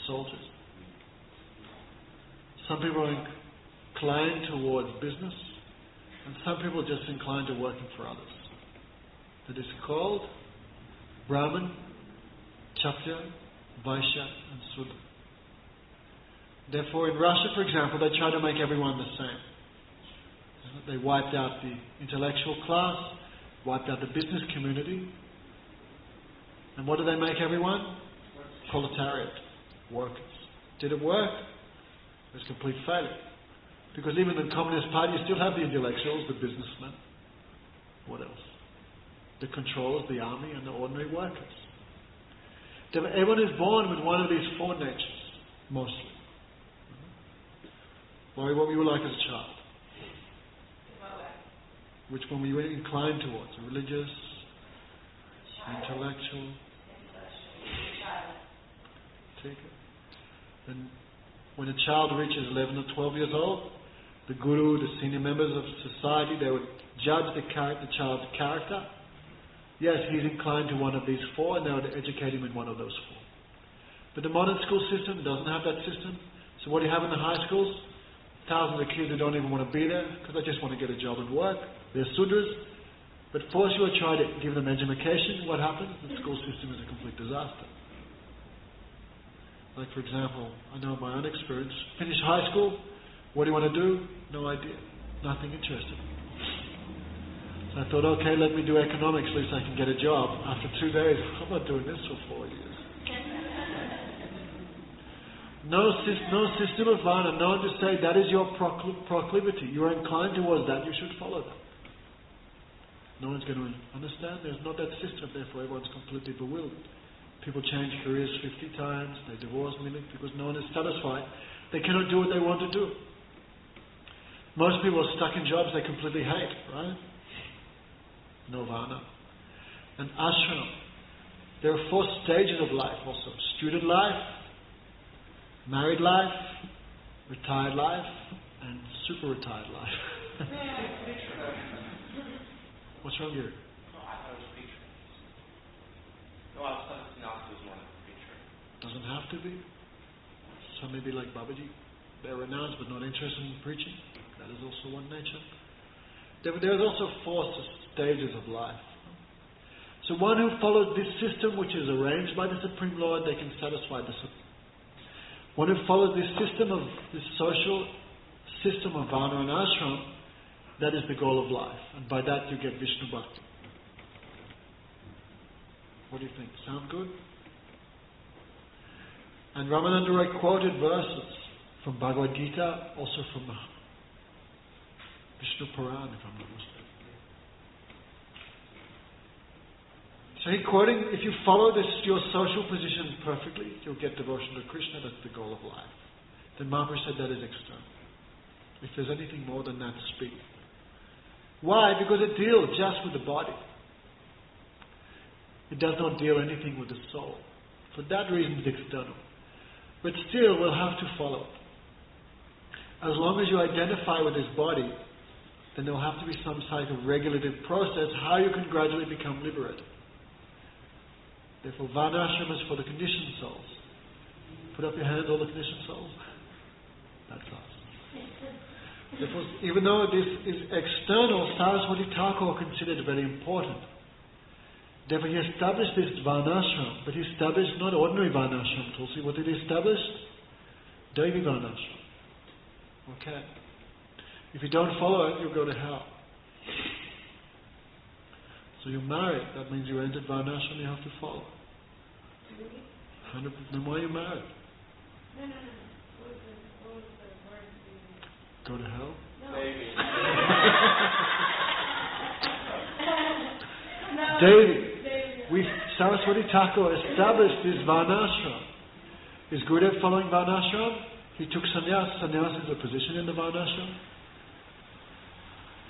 soldiers. Some people are inclined towards business. And some people are just inclined to working for others. That is called Brahmin, Kshatriya, Vaishya and Sudra. Therefore in Russia, for example, they try to make everyone the same. They wiped out the intellectual class, wiped out the business community. And what do they make everyone? Proletariat, workers. Did it work? It was complete failure. Because even in the Communist Party, you still have the intellectuals, the businessmen. What else? The controllers, the army, and the ordinary workers. Everyone is born with one of these four natures, mostly. Laurie, what were you like as a child? Which one were you inclined towards? Religious? Intellectual? Take it. And when a child reaches 11 or 12 years old, the guru, the senior members of society, they would judge the child's character. Yes, he's inclined to one of these four, and they would educate him in one of those four. But the modern school system doesn't have that system. So what do you have in the high schools? Thousands of kids who don't even want to be there because they just want to get a job and work. They're sudras. But force you or try to give them education, what happens? The school system is a complete disaster. Like for example, I know my own experience. Finish high school, what do you want to do? No idea. Nothing interested. So I thought, okay, let me do economics, at least I can get a job. After 2 days, I'm not doing this for 4 years. No system of Varna, no one to say that is your proclivity. You are inclined towards that, you should follow that. No one's going to understand. There's not that system, therefore everyone's completely bewildered. People change careers 50 times, they divorce millions because no one is satisfied. They cannot do what they want to do. Most people are stuck in jobs they completely hate, right? No Varna. And ashram. There are 4 stages of life also. Student life, married life, retired life, and super retired life. What's wrong here? No, I thought it was preacher. No, I was something else was more like preacher. Doesn't have to be. Some may be like Babaji. They're renounced but not interested in preaching. That is also one nature. There's also 4 stages of life. So one who follows this system which is arranged by the Supreme Lord, they can satisfy the Supreme. One who follows this system of this social system of Varna and ashram, that is the goal of life. And by that you get Vishnu Bhakti. What do you think? Sound good? And Ramananda Roy quoted verses from Bhagavad Gita, also from the Vishnu Puran, if I'm not mistaken. So he quoting, if you follow this, your social position perfectly, you'll get devotion to Krishna, that's the goal of life. Then Mahaprabhu said that is external. If there's anything more than that, speak. Why? Because it deals just with the body. It does not deal anything with the soul. For that reason it's external. But still we'll have to follow it. As long as you identify with this body, then there will have to be some type of regulative process how you can gradually become liberated. Therefore Varnashram is for the conditioned souls. Put up your hands, all the conditioned souls. That's us. Therefore, even though this is external, Saraswati Thakur considered very important. Therefore he established this Varnashram, but he established not ordinary Varnashram, Tulsi. What did he establish? Devi Varnashram. Okay. If you don't follow it, you'll go to hell. So you're married, that means you entered Varnashram, you have to follow. 100%. Then why are you married? No. What was the word? Go to hell? No. Maybe. No. Devi. Saraswati Thakur established this Varnashram. Is Gurudev following Varnashram? He took sannyas. Sannyas is a position in the Varnashram.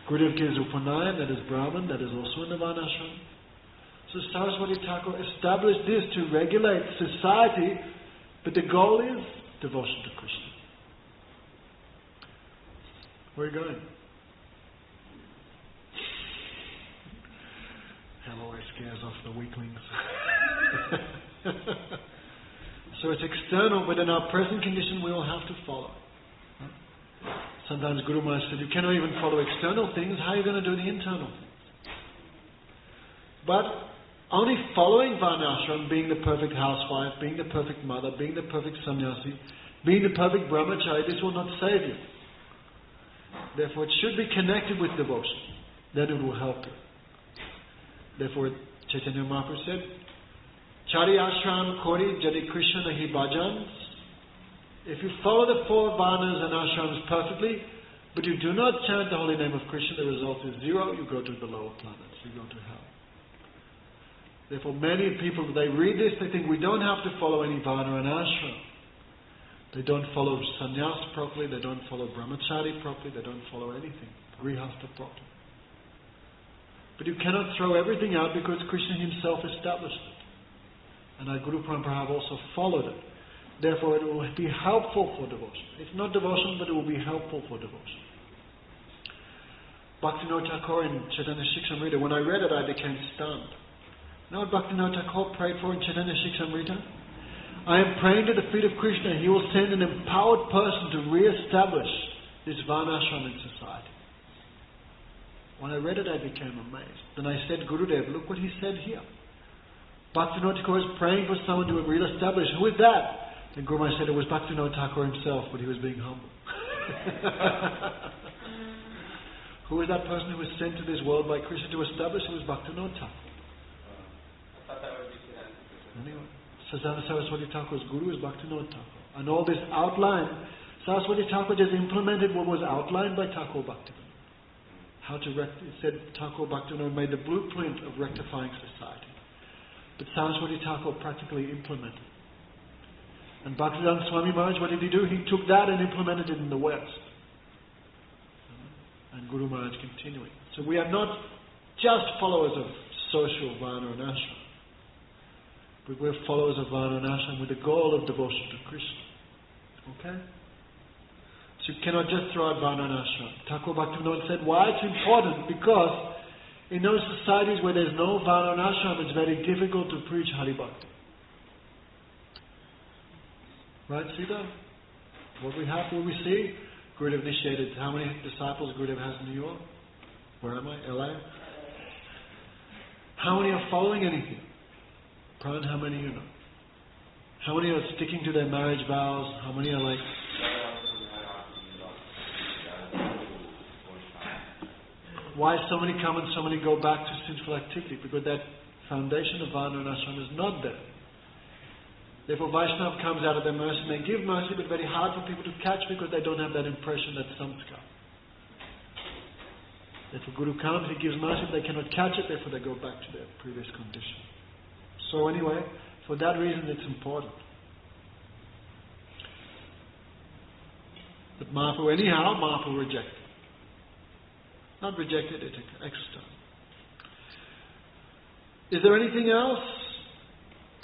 Gurudev gives Upanayam, that is Brahman, that is also in the Varnashram. So Saraswati Thakur established this to regulate society, but the goal is devotion to Krishna. Where are you going? Hell always scares off the weaklings. So it's external, but in our present condition we will have to follow. Sometimes Guru Maharaj said, you cannot even follow external things, how are you going to do the internal things? But only following Varnashram, being the perfect housewife, being the perfect mother, being the perfect sannyasi, being the perfect brahmachari, this will not save you. Therefore it should be connected with devotion. Then it will help you. Therefore Chaitanya Mahaprabhu said, Chari ashram kori jadi Krishna nahi bhajans. If you follow the 4 varnas and ashrams perfectly, but you do not chant the holy name of Krishna, the result is 0, you go to the lower planets, you go to hell. Therefore many people, they read this, they think we don't have to follow any varna and ashram. They don't follow sannyas properly, they don't follow brahmachari properly, they don't follow anything, grihastha properly. But you cannot throw everything out because Krishna himself established it. And our Guru Parampara have also followed it. Therefore it will be helpful for devotion. It's not devotion, but it will be helpful for devotion. Bhaktivinoda Thakur in Caitanya-Caritamrta, when I read it I became stunned. You know what Bhaktivinoda Thakur prayed for in Caitanya-Caritamrta? I am praying to the feet of Krishna. He will send an empowered person to re-establish this Varnashram in society. When I read it I became amazed. Then I said, Gurudev, look what he said here. Bhaktivinoda Thakur is praying for someone to re-establish. Who is that? And Guru Maharaj said it was Bhaktivinoda Thakur himself, but he was being humble. Who is that person who was sent to this world by Krishna to establish? It was Bhaktivinoda Thakur. Anyway, Saraswati Thakur's Guru is Bhaktivinoda Thakur. And all this outline, Saraswati Thakur just implemented what was outlined by Thakur Bhaktivinoda. How to it said Thakur Bhaktivinoda made the blueprint of rectifying society. But Saraswati Thakur practically implemented. And Bhaktivedanta Swami Maharaj, what did he do? He took that and implemented it in the West. And Guru Maharaj continuing. So we are not just followers of social Varna and Ashram, but we're followers of Varna and Ashram with the goal of devotion to Krishna. Okay? So you cannot just throw out Varna and Ashram. Thakur Bhaktivinoda said why it's important, because in those societies where there's no Varna and Ashram, it's very difficult to preach Hari Bhakti. Right, Sita? What we see? Gurudev initiated. How many disciples Gurudev has in New York? Where am I? LA? How many are following anything? Pran, how many you know? How many are sticking to their marriage vows? How many are like... Why so many come and so many go back to sinful activity? Because that foundation of Varna and Ashram is not there. Therefore Vaishnava comes out of their mercy and they give mercy, but very hard for people to catch because they don't have that impression, that samskar. Therefore Guru comes, he gives mercy, but they cannot catch it, therefore they go back to their previous condition. So anyway, for that reason it's important. But Mahaprabhu, anyhow, Mahaprabhu rejected. Not rejected, it's external. Is there anything else?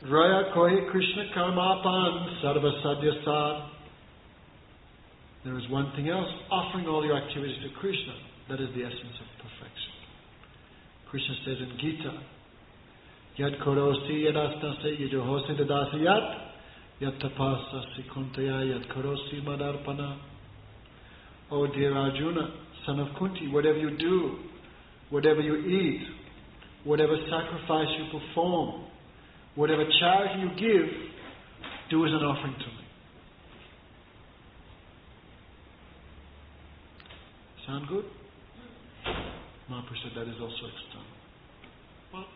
Raya Kohi Krishna Karmapan Sarva Sadhyasad. There is one thing else, offering all your activities to Krishna. That is the essence of perfection. Krishna says in Gita, Yad Korosi Yadastase Yajohosi Dadasi Yat Yad Tapasasi Kuntaya Yad Korosi Madarpana. Oh dear Arjuna, son of Kunti, whatever you do, whatever you eat, whatever sacrifice you perform, whatever charity you give, do as an offering to me. Sound good? Mahaprabhu said that is also external. Well,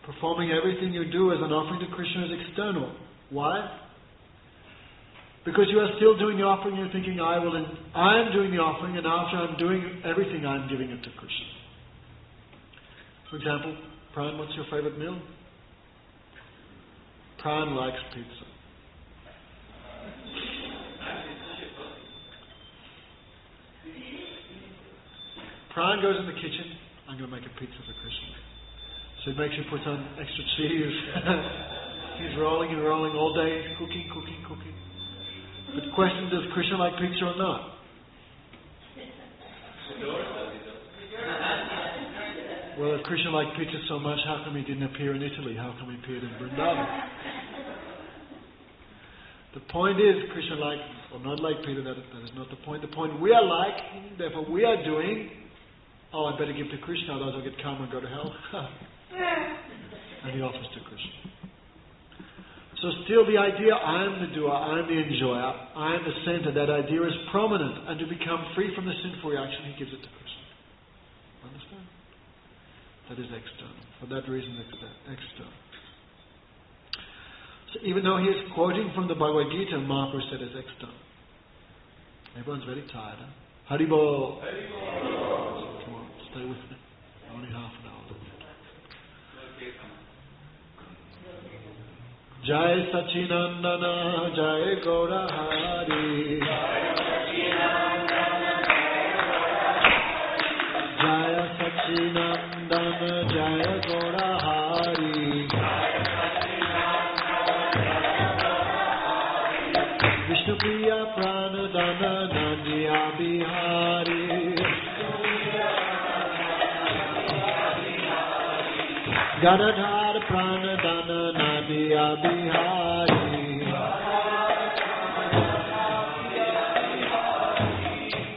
performing everything you do as an offering to Krishna is external. Why? Because you are still doing the offering, you're thinking, I am doing the offering, and after I'm doing everything, I'm giving it to Krishna. For example, Pran, what's your favorite meal? Pran likes pizza. Pran goes in the kitchen, I'm going to make a pizza for Krishna. So he makes sure he puts on extra cheese. He's rolling and rolling all day, cooking. But the question, does Krishna like pizza or not? Well, if Krishna liked pizza so much, how come he didn't appear in Italy? How come he appeared in Vrindavan? The point is, Krishna likes, or not like pizza, that is not the point. The point we are liking, therefore we are doing, I better give to Krishna, otherwise I'll get karma and go to hell. And he offers to Krishna. So still the idea, I am the doer, I am the enjoyer, I am the center, that idea is prominent. And to become free from the sinful reaction, he gives it to Krishna. Understand? That is external. For that reason, it's external. So even though he is quoting from the Bhagavad Gita, Mahaprabhu said it's external. Everyone's very tired, huh? Haribol! So come on, stay with me. Only half an hour left. Jai Sachinandana, Jai Gaura Hari. Jai Sachinandana, Nandana Jaya Gaura Hari. Vishnu Priya Pranadana Nandiya Bihari. Gadadhar Pranadana Nandiya Bihari.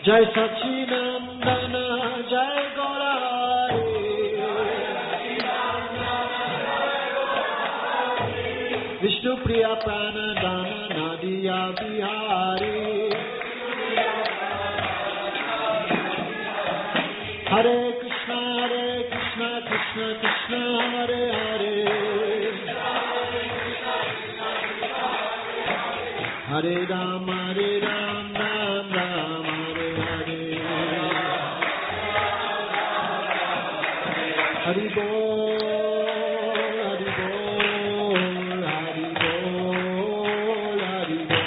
Jai Sachinandana Jai Gaurahari. Vishnu Priya Pranadana Nandiya Bihari. Hare Krishna Krishna Krishna Hare Hare. Hare Ram Ram Ram Hare Hare. Hari Bol, Hari Bol, Hari Bol, Hari Bol.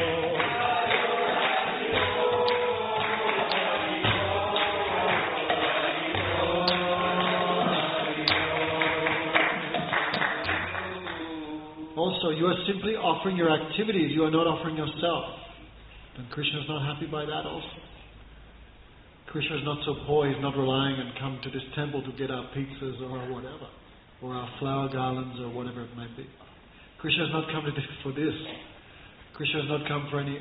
Also, you are simply offering your activities, you are not offering yourself. Then Krishna is not happy by that also. Krishna is not so poor, he's not relying on come to this temple to get our pizzas or whatever, or our flower garlands or whatever it may be. Krishna has not come to this for this. Krishna has not come for any,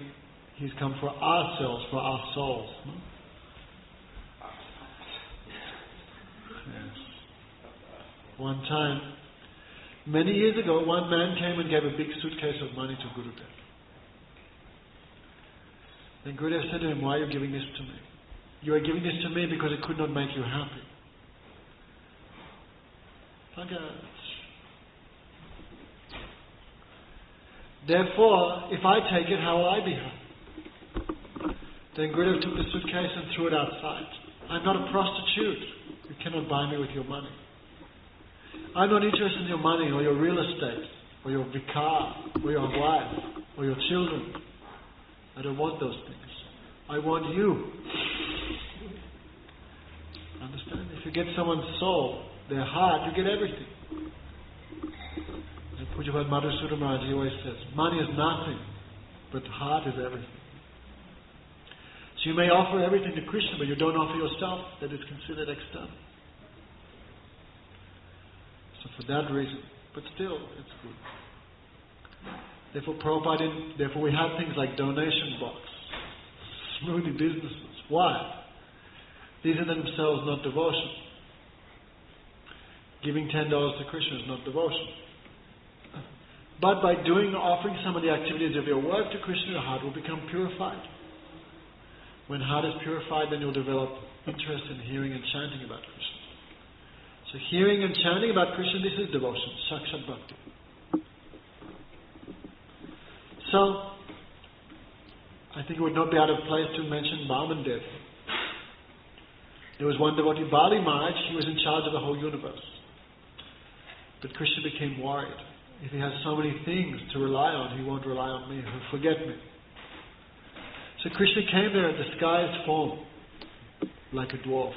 he's come for ourselves, for our souls. Yes. One time, many years ago, one man came and gave a big suitcase of money to Gurudev. Then Gurudev said to him, why are you giving this to me? You are giving this to me because it could not make you happy. Therefore, if I take it, how will I be happy? Then Gurudev took the suitcase and threw it outside. I'm not a prostitute. You cannot buy me with your money. I'm not interested in your money or your real estate or your car or your wife or your children. I don't want those things. I want you. Understand? If you get someone's soul, their heart, you get everything. And Pujapad Madhusudana Maharaj, he always says, money is nothing, but heart is everything. So you may offer everything to Krishna, but you don't offer yourself, that is considered external. So for that reason, but still, it's good. Therefore, Prabhupada, therefore we have things like donation box, smoothie businesses. Why? These are themselves not devotion. Giving $10 to Krishna is not devotion. But by offering some of the activities of your work to Krishna, your heart will become purified. When heart is purified, then you'll develop interest in hearing and chanting about Krishna. So hearing and chanting about Krishna, this is devotion, Sakshat Bhakti. So, I think it would not be out of place to mention Vamandev. There was one devotee, Bali Maharaj, he was in charge of the whole universe. But Krishna became worried. If he has so many things to rely on, he won't rely on me, he'll forget me. So Krishna came there in disguised form, like a dwarf.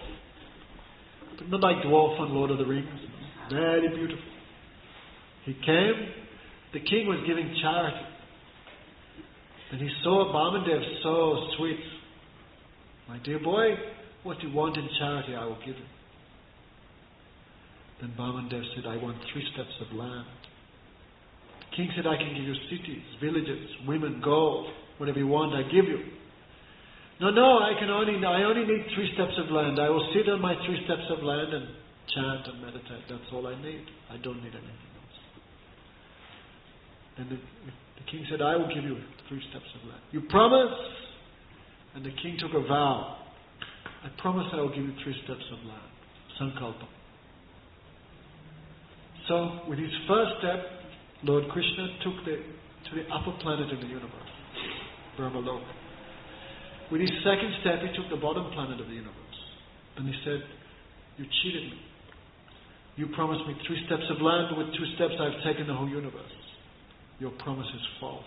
But not like dwarf on Lord of the Rings, very beautiful. He came, the king was giving charity. And he saw Vamandev so sweet. My dear boy, what you want in charity, I will give you. Then Vamandev said, I want 3 steps of land. The king said, I can give you cities, villages, women, gold, whatever you want, I give you. No, I only need 3 steps of land. I will sit on my 3 steps of land and chant and meditate. That's all I need. I don't need anything else. And the king said, I will give you 3 steps of land. You promise? And the king took a vow. I promise I will give you 3 steps of land. Sankalpa. So, with his first step, Lord Krishna took to the upper planet in the universe, Brahmaloka. With his second step, he took the bottom planet of the universe. And he said, you cheated me. You promised me 3 steps of land, but with 2 steps I've taken the whole universe. Your promise is false.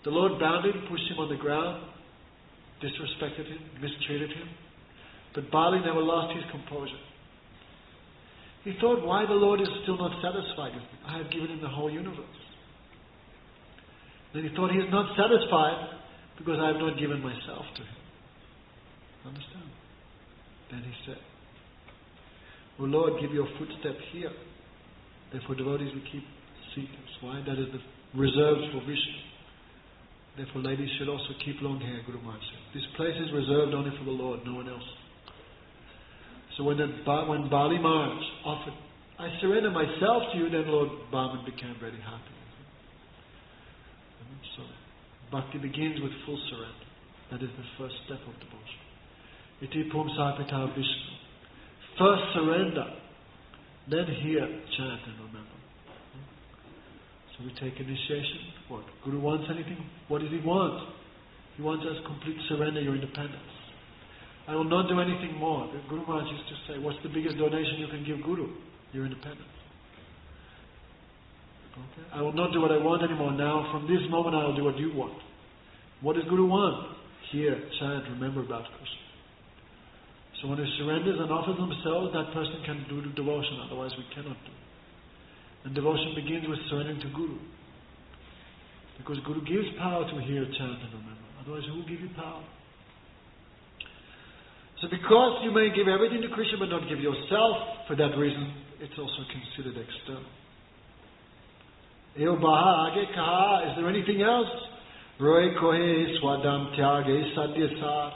The Lord bound him, pushed him on the ground, disrespected him, mistreated him. But Bali never lost his composure. He thought, why the Lord is still not satisfied with me? I have given him the whole universe. Then he thought he is not satisfied because I have not given myself to him. Understand? Then he said, "O Lord, give your footstep here." Therefore devotees will keep seekers. Why? That is the reserved for Vishnu. Therefore ladies should also keep long hair, Guru Maharaj said. This place is reserved only for the Lord, no one else. So when Bali Maharaj offered, "I surrender myself to you," then Lord Brahman became very happy. So bhakti begins with full surrender. That is the first step of devotion. Iti pumsa pita Vishnu. First surrender, then hear, chant and remember. So we take initiation. What? Guru wants anything? What does he want? He wants us complete surrender, your independence. I will not do anything more. The Guru Maharaj used to say, what's the biggest donation you can give Guru? Your independence. Okay? I will not do what I want anymore. Now, from this moment, I will do what you want. What does Guru want? Hear, chant, remember about Krishna. So when he surrenders and offers themselves, that person can do the devotion. Otherwise, we cannot do. And devotion begins with surrendering to Guru. Because Guru gives power to hear, chant and remember. Otherwise, who will give you power? So because you may give everything to Krishna but not give yourself, for that reason, it's also considered external. Eo baha age kaha, is there anything else? Roy kohe swadam tyage sadyasar.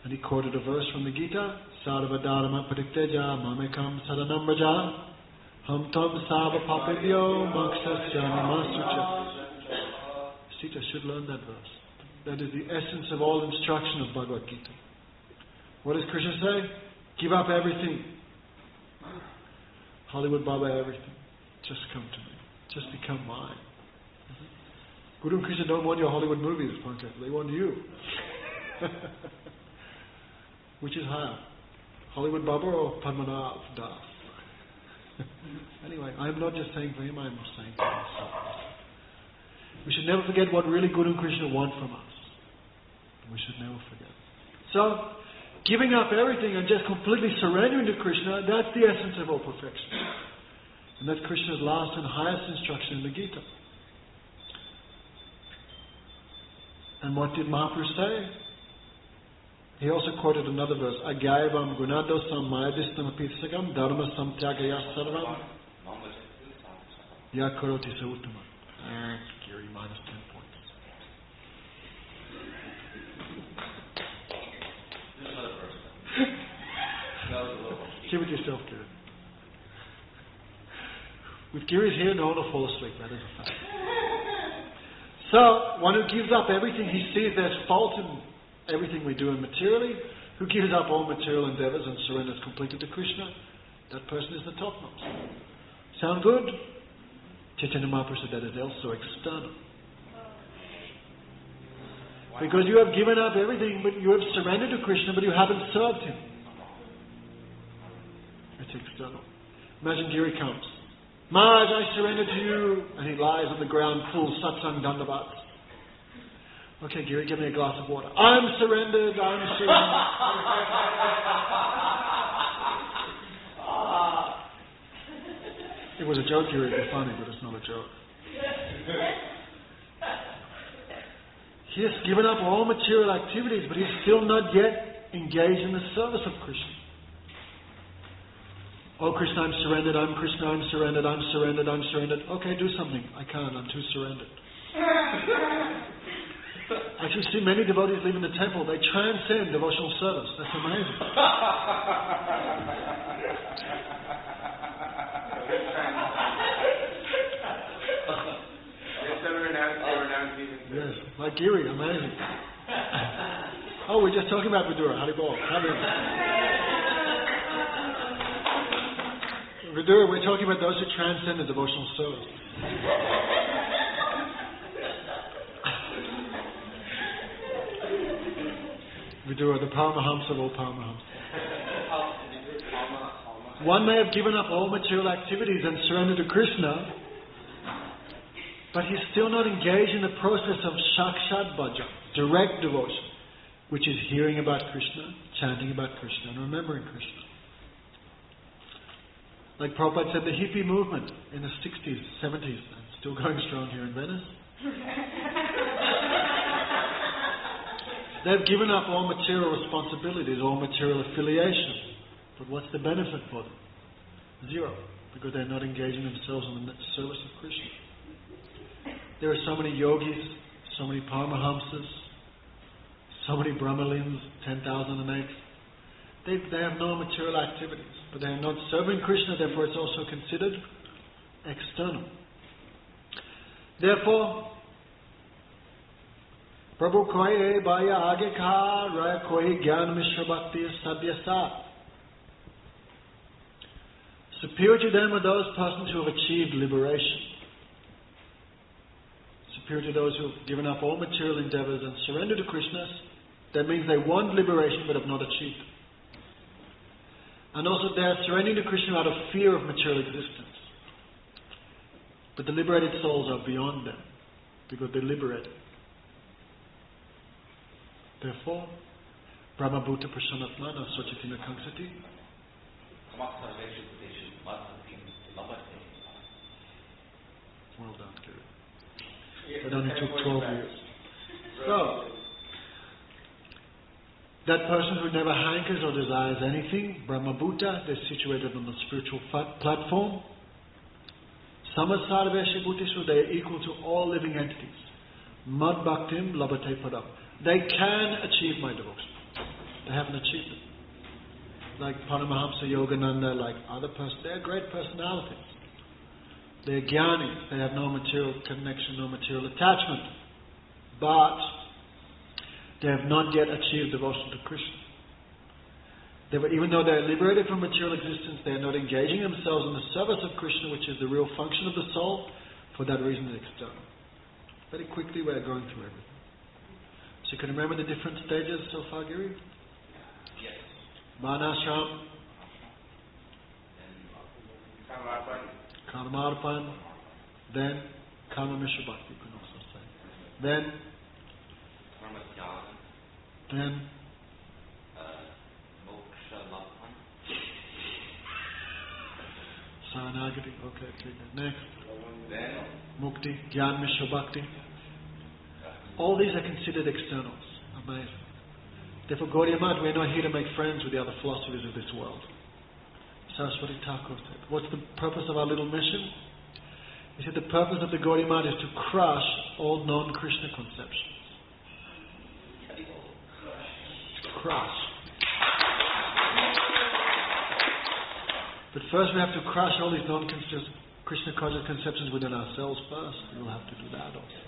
And he quoted a verse from the Gita, Sarva dharma pariteja mamekam saranam braja ham tam sava papibhyo makshasya namasucha. Sita should learn that verse. That is the essence of all instruction of Bhagavad Gita. What does Krishna say? Give up everything. Hollywood Baba, everything. Just come to me. Just become mine. Guru and Krishna don't want your Hollywood movies, Pankaj. They want you. Which is higher? Hollywood Baba or Padmanav Das? Anyway, I'm not just saying for him, I'm saying for myself. We should never forget what really Guru and Krishna want from us. We should never forget. So, giving up everything and just completely surrendering to Krishna, that's the essence of all perfection. And that's Krishna's last and highest instruction in the Gita. And what did Mahaprabhu say? He also quoted another verse, Agyayavam gunadosam mayadistam apisagam dharma samtyagaya sarvam yakaroti sa uttama. Giri, minus 10 points. Keep it yourself, Giri. With Giri's here, no one will fall asleep. That is a fact. So, one who gives up everything, he sees there's fault in everything we do in materially, who gives up all material endeavors and surrenders completely to Krishna, that person is the topmost. Sound good? Chaitanya Mahaprabhu said that is also external. Because you have given up everything, but you have surrendered to Krishna, but you haven't served him. It's external. Imagine Giri comes. Maharaj, I surrender to you. And he lies on the ground, full satsang dandavats. Okay, Giri, give me a glass of water. I'm surrendered. It was a joke, Giri. It'd be funny, but it's not a joke. He has given up all material activities, but he's still not yet engaged in the service of Krishna. Oh Krishna, I'm surrendered. I'm Krishna, I'm surrendered. I'm surrendered. I'm surrendered. Okay, do something. I can't. I'm too surrendered. Actually, see many devotees leaving the temple. They transcend devotional service. That's amazing. Yes, like Giri, amazing. Oh, we're just talking about Vidura. Haribol. Vidura, we're talking about those who transcend the devotional service. Vidura, the Paramahamsa of all Paramahamsa. One may have given up all material activities and surrendered to Krishna, but he's still not engaged in the process of Sakshat Bhajan, direct devotion. which is hearing about Krishna, chanting about Krishna, and remembering Krishna. Like Prabhupada said, the hippie movement in the 60s, 70s, and still going strong here in Venice. They've given up all material responsibilities, all material affiliation. But what's the benefit for them? Zero. Because they're not engaging themselves in the service of Krishna. There are so many yogis, so many paramahamsas, so many brahmalins, 10,008. They have no material activities, but they are not serving Krishna, therefore it's also considered external. Therefore, Prabhu koye baya age ka raya koye gyan mishra bhakti sadyasa. Superior to them are those persons who have achieved liberation. Superior to those who have given up all material endeavors and surrendered to Krishna. That means they want liberation but have not achieved it. And also they are surrendering to Krishna out of fear of material existence. But the liberated souls are beyond them because they're liberated. Therefore, Brahma Bhuta Prashanatmana Sochatina Kangsati. Well done, Guru. It only took 12 years. So, that person who never hankers or desires anything, Brahma Bhuta, they're situated on the spiritual platform. Samasarvesha Bhutishu, they are equal to all living entities. Mad Bhaktim Labhate Padam. They can achieve my devotion. They haven't achieved it. Like Paramahamsa Yogananda, like other persons, they're great personalities. They're jnanis, they have no material connection, no material attachment. But they have not yet achieved devotion to Krishna. Even though they are liberated from material existence, they are not engaging themselves in the service of Krishna, which is the real function of the soul. For that reason, it's external. Very quickly, we are going through everything. So you can remember the different stages so far, Giri? Yes. Manashram, Karmarpan, then Karma Mishra Bhakti, you can also say. Then Saranagati, okay, take it. Next. Mukti, Gyan Mishra Bhakti. All these are considered externals. Amazing. Therefore, Gaudiya Math, we're not here to make friends with the other philosophies of this world. Saraswati Thakur said, what's the purpose of our little mission? He said the purpose of the Gaudiya Math is to crush all non-Krishna conceptions. Crush. But first we have to crush all these non-Krishna conceptions within ourselves first. We'll have to do that also.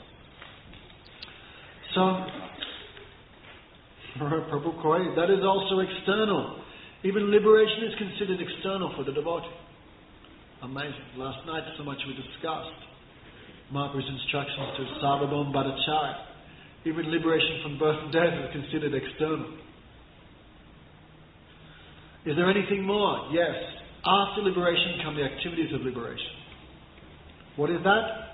So, Prabhu Koi, that is also external. Even liberation is considered external for the devotee. Amazing. Last night so much we discussed Mahaprabhu's instructions to Sarvabhauma Bhattacharya. Even liberation from birth and death is considered external. Is there anything more? Yes. After liberation come the activities of liberation. What is that?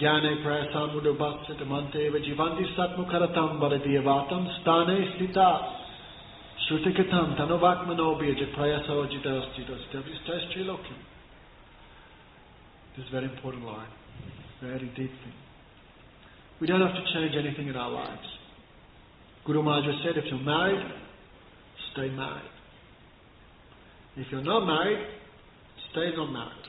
Jnane prayasam udabhatsita manteva jivanti satmukaratam varadiyevatam stane stita shrutikatam tanovakmanobhyaja prayaso jitasjitas trilokyam. This is very important line. Very deep thing. We don't have to change anything in our lives. Guru Maharaj said, if you're married, stay married. If you're not married, stay not married.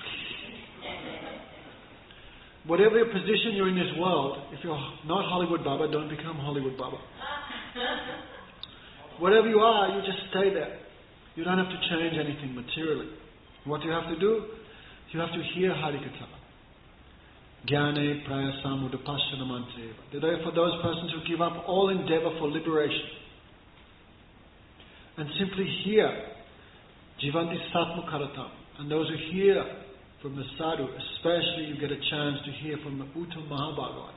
Whatever your position you're in this world, if you're not Hollywood Baba, don't become Hollywood Baba. Whatever you are, you just stay there. You don't have to change anything materially. What you have to do, you have to hear Harikatha. Jnane prayasam udapasyanamanteva. They're for those persons who give up all endeavor for liberation. And simply hear Jivanti Satmukaratam. And those who hear from the sadhu, especially you get a chance to hear from the Uttam Mahabhagavat,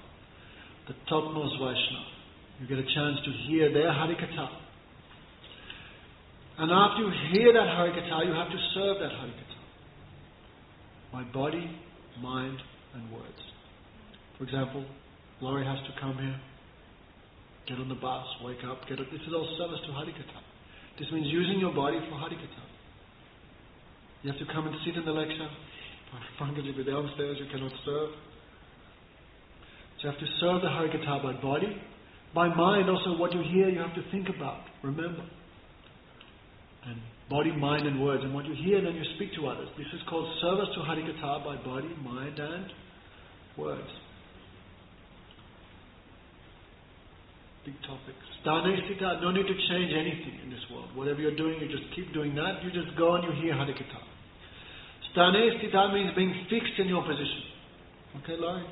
the topmost Vaishnava. You get a chance to hear their Harikatha. And after you hear that Harikatha, you have to serve that Harikatha. By body, mind, and words. For example, Laurie has to come here. get on the bus, wake up, get up. This is all service to Harikatha. This means using your body for Harikatha. You have to come and sit in the lecture. Pankaj, you go downstairs, you cannot serve. So you have to serve the Harikatha by body, by mind. Also what you hear you have to think about, remember. And body, mind and words. And what you hear then you speak to others. This is called service to Harikatha by body, mind and words. Big topics. Sthane sthita, no need to change anything in this world. Whatever you're doing, you just keep doing that. You just go and you hear Harikatha. Sthane sthita means being fixed in your position. Okay, Laurie?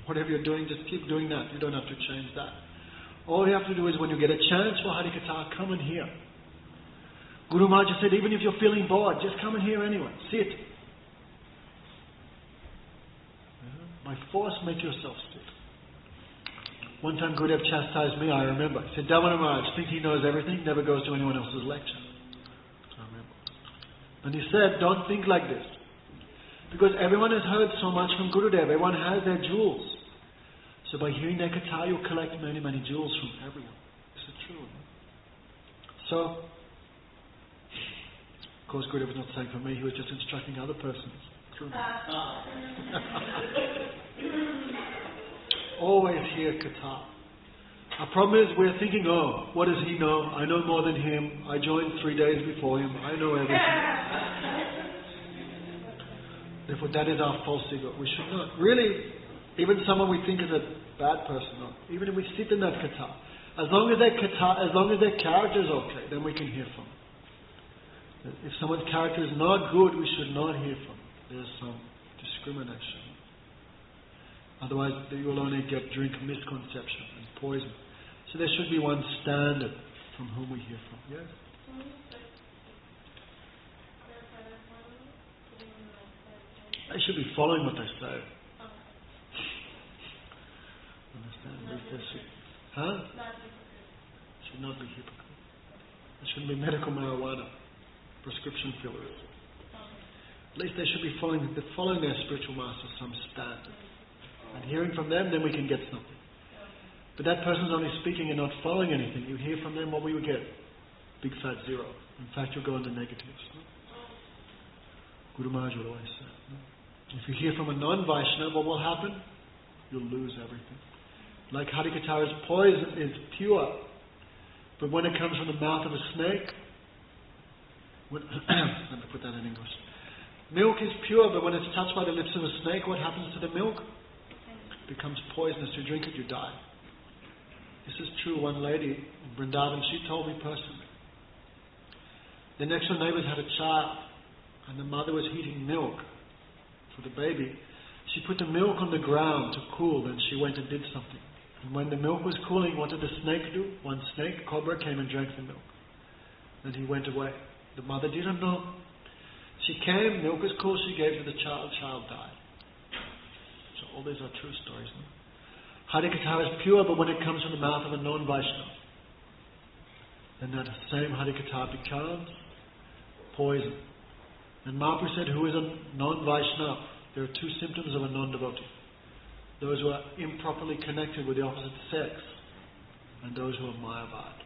Whatever you're doing, just keep doing that. You don't have to change that. All you have to do is when you get a chance for Harikatha, come and hear. Guru Maharaj said, even if you're feeling bored, just come and hear anyway. Sit. By force, make yourself sit. One time Gurudev chastised me, I remember. He said, Damana Maharaj, think he knows everything, never goes to anyone else's lecture. I remember. And he said, don't think like this. Because everyone has heard so much from Gurudev, everyone has their jewels. So by hearing their katha, you'll collect many, many jewels from everyone. This is true. So, of course Gurudev was not saying for me, he was just instructing other persons. True. Always hear katha. Our problem is we're thinking, oh, what does he know? I know more than him. I joined 3 days before him. I know everything. Therefore, that is our false ego. We should not. Really, even someone we think is a bad person, no. Even if we sit in that katha, as long as their character is okay, then we can hear from them. If someone's character is not good, we should not hear from them. There's some discrimination. Otherwise, you will only drink misconception and poison. So there should be one standard from whom we hear from. Yes? They should be following what they say. Understand? Should not be hypocrite. There shouldn't be medical marijuana, prescription fillers. At least they should be following their spiritual master some standard. And hearing from them, then we can get something. But that person's only speaking and not following anything. You hear from them, what we would get? Big fat zero. In fact, you'll go into negatives. Guru Maharaj would always say. If you hear from a non-Vaishnava, what will happen? You'll lose everything. Like Harikatha is poison, is pure. But when it comes from the mouth of a snake, let me put that in English. Milk is pure, but when it's touched by the lips of a snake, what happens to the milk? It becomes poisonous. You drink it, you die. This is true. One lady in Vrindavan, she told me personally. The next door neighbours had a child, and the mother was heating milk for the baby. She put the milk on the ground to cool, and she went and did something. And when the milk was cooling, what did the snake do? One snake, cobra, came and drank the milk. Then he went away. The mother didn't know. She came, milk was cool, she gave to the child died. So all these are true stories. No? Harikatha is pure, but when it comes from the mouth of a non-Vaishnava, then that same Harikatha becomes poison. And Mahaprabhu said, who is a non-Vaishnava? There are two symptoms of a non-devotee. Those who are improperly connected with the opposite sex, and those who are Mayavad,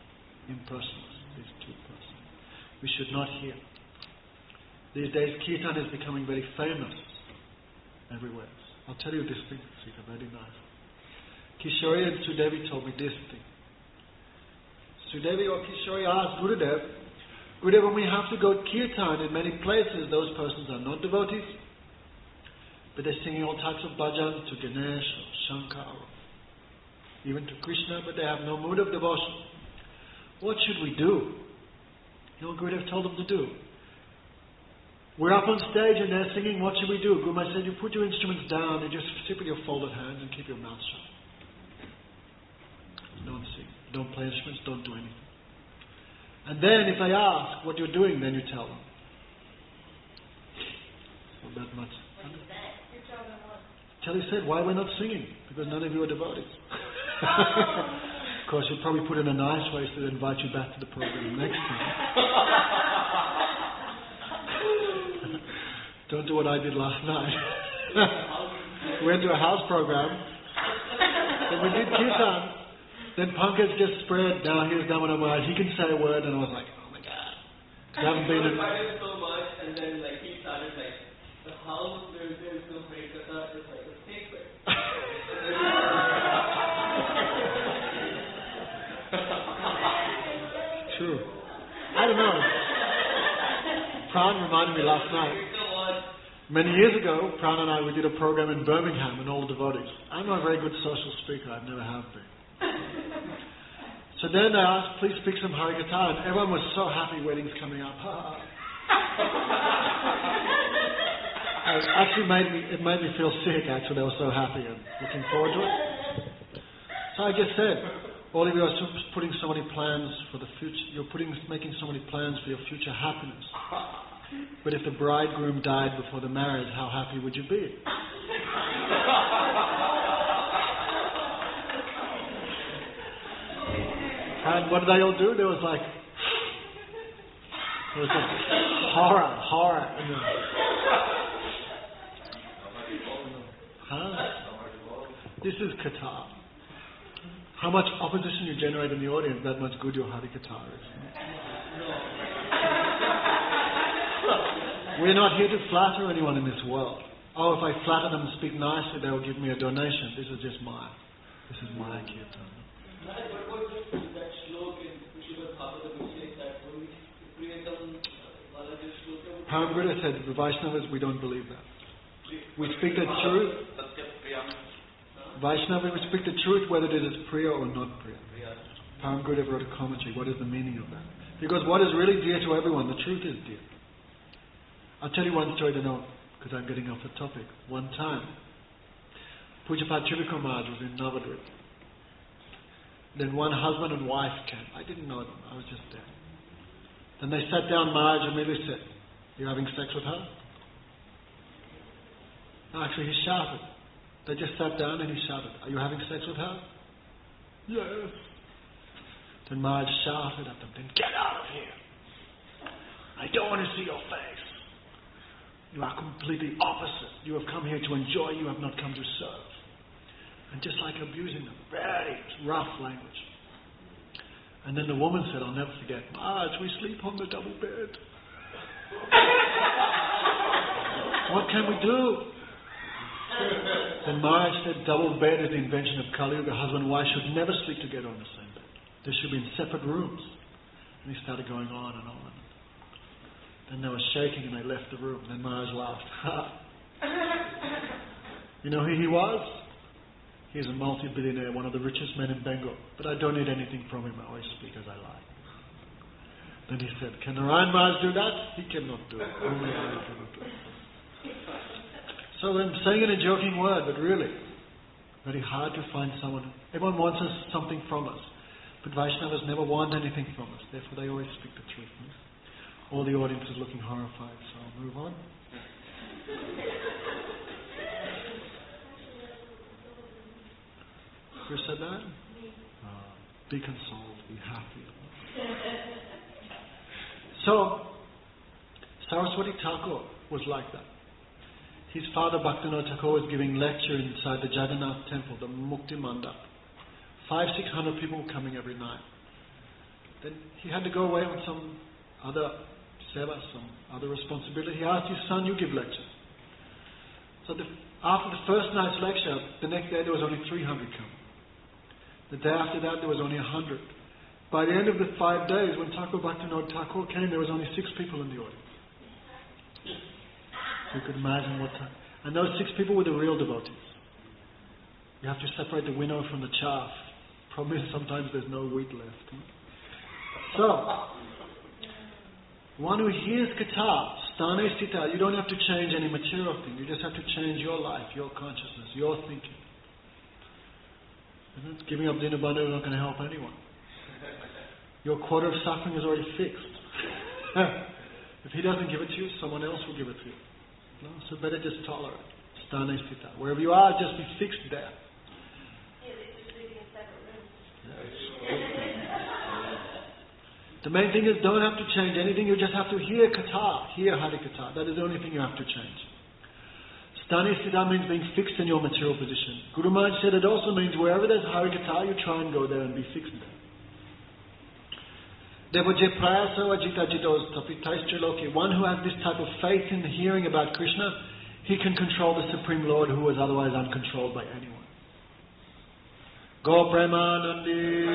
impersonalists, these two persons. We should not hear. These days, Kirtan is becoming very famous everywhere. I'll tell you this thing, Sita, very nice. Kishori and Sudevi told me this thing. Sudevi or Kishori asked Gurudev, Gurudev, when we have to go Kirtan in many places, those persons are not devotees, but they're singing all types of bhajan to Ganesh or Shankar or even to Krishna, but they have no mood of devotion. What should we do? You know what Gurudev told them to do? We're up on stage and they're singing, what should we do? Guru Maharaj said, you put your instruments down and just sit with your folded hands and keep your mouth shut. Don't sing, don't play instruments, don't do anything. And then if they ask what you're doing, then you tell them. Not that much. Tell he said, why we're not singing? Because none of you are devotees. Of course, he'll probably put it in a nice way so they invite you back to the program next time. Don't do what I did last night. We went to a house program, and we did kirtan, Then Pankaj just spread, now here's Damodar Maharaj, he can say a word, and I was like, oh my God. I haven't been in... so much, and then like he started like, the house where there is no Harikatha is like a sacred. True. I don't know. Pran reminded me last night. Many years ago, Pran and I, we did a program in Birmingham and all the devotees. I'm not a very good social speaker, I never have been. So then they asked, please speak some Harikatha, and everyone was so happy, wedding's coming up. It actually made me feel sick, actually, they were so happy and looking forward to it. So I just said, all of you are putting so many plans for the future, you're making so many plans for your future happiness. But if the bridegroom died before the marriage, how happy would you be? And what did they all do? There was like, just horror. This is Katha. How much opposition you generate in the audience, that much good your Harikatha is. We're not here to flatter anyone in this world. Oh, if I flatter them and speak nicely, they will give me a donation. This is just my kirtan. That shlok in Shiva Bhagavata which says that when we Priyakam Balaji shloka... Param Buddha said, the Vaishnavas, we don't believe that. We speak the truth. Vaishnava, we speak the truth whether it is Priya or not Priya. Param Buddha wrote a commentary. What is the meaning of that? Because what is really dear to everyone, the truth is dear. I'll tell you one story to know, because I'm getting off the topic. One time, Pujapat Trivikram Maharaj was in Navadvip. Then one husband and wife came. I didn't know them. I was just there. Then they sat down. Maharaj immediately said, "You having sex with her?" No, actually, he shouted. They just sat down and he shouted, "Are you having sex with her?" "Yes." Then Maharaj shouted at them, "Then get out of here. I don't want to see your face. You are completely opposite. You have come here to enjoy. You have not come to serve." And just like abusing them, very rough language. And then the woman said, I'll never forget, "Maharaj, we sleep on the double bed. What can we do?" Then Maharaj said, double bed is the invention of Kali Yuga. Husband and wife should never sleep together on the same bed. They should be in separate rooms. And he started going on and on. Then they were shaking and they left the room. Then Maharaj laughed. You know who he was? He's a multi-billionaire, one of the richest men in Bengal. But I don't need anything from him. I always speak as I like. Then he said, can Narayan Maharaj do that? He cannot do it. Only I cannot do it. So I'm saying it in a joking word, but really, very hard to find someone. Everyone wants something from us. But Vaishnavas never want anything from us. Therefore they always speak the truth. All the audience is looking horrified, so I'll move on. Who said that? Be consoled, be happy. So, Saraswati Thakur was like that. His father Bhaktivinoda Thakur was giving lecture inside the Jagannath temple, the Mukti Mandap. 500-600 people were coming every night. Then he had to go away on some other seva, some other responsibility. He asked his son, you give lecture. So after the first night's lecture, the next day there was only 300 coming. The day after that there was only 100. By the end of the 5 days, when Thakur Bhaktivinoda Thakur came, there was only 6 people in the audience. So you could imagine what time. And those 6 people were the real devotees. You have to separate the winnow from the chaff. Problem is sometimes there's no wheat left. So, one who hears Katha, Sthane Sthita, you don't have to change any material thing. You just have to change your life, your consciousness, your thinking. Giving up dinner bundle is not going to help anyone. Your quota of suffering is already fixed. If he doesn't give it to you, someone else will give it to you. No? So better just tolerate. Sthane Sthita. Wherever you are, just be fixed there. Yeah, they're just living in separate rooms. The main thing is don't have to change anything. You just have to hear Katha, hear Harikatha. That is the only thing you have to change. Sthanisthita means being fixed in your material position. Guru Maharaj said it also means wherever there's Harikatha, you try and go there and be fixed there. Therefore, je prayasa ajita jitos tapitaistriloki, one who has this type of faith in hearing about Krishna, he can control the Supreme Lord who was otherwise uncontrolled by anyone. Go Premanandi.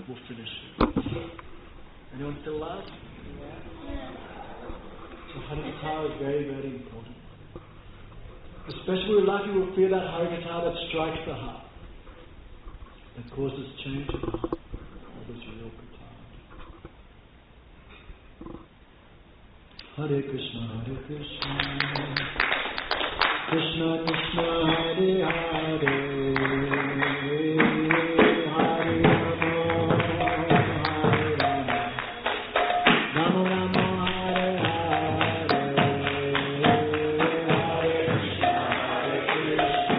We'll finish. Anyone still alive? So Harikatha is very, very important. Especially with lucky, we'll feel that Harikatha that strikes the heart, that causes change in the heart. That is real Katha. Hare Krishna, Hare Krishna, Krishna Krishna, Hare Hare, Hare Rama, Rama Rama, Hare Hare, Hare Krishna, Hare Krishna,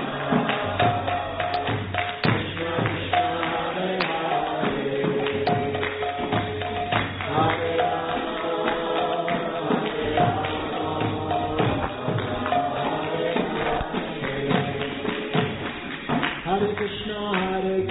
Krishna Krishna, Hare Hare, Hare Hare Krishna, Hare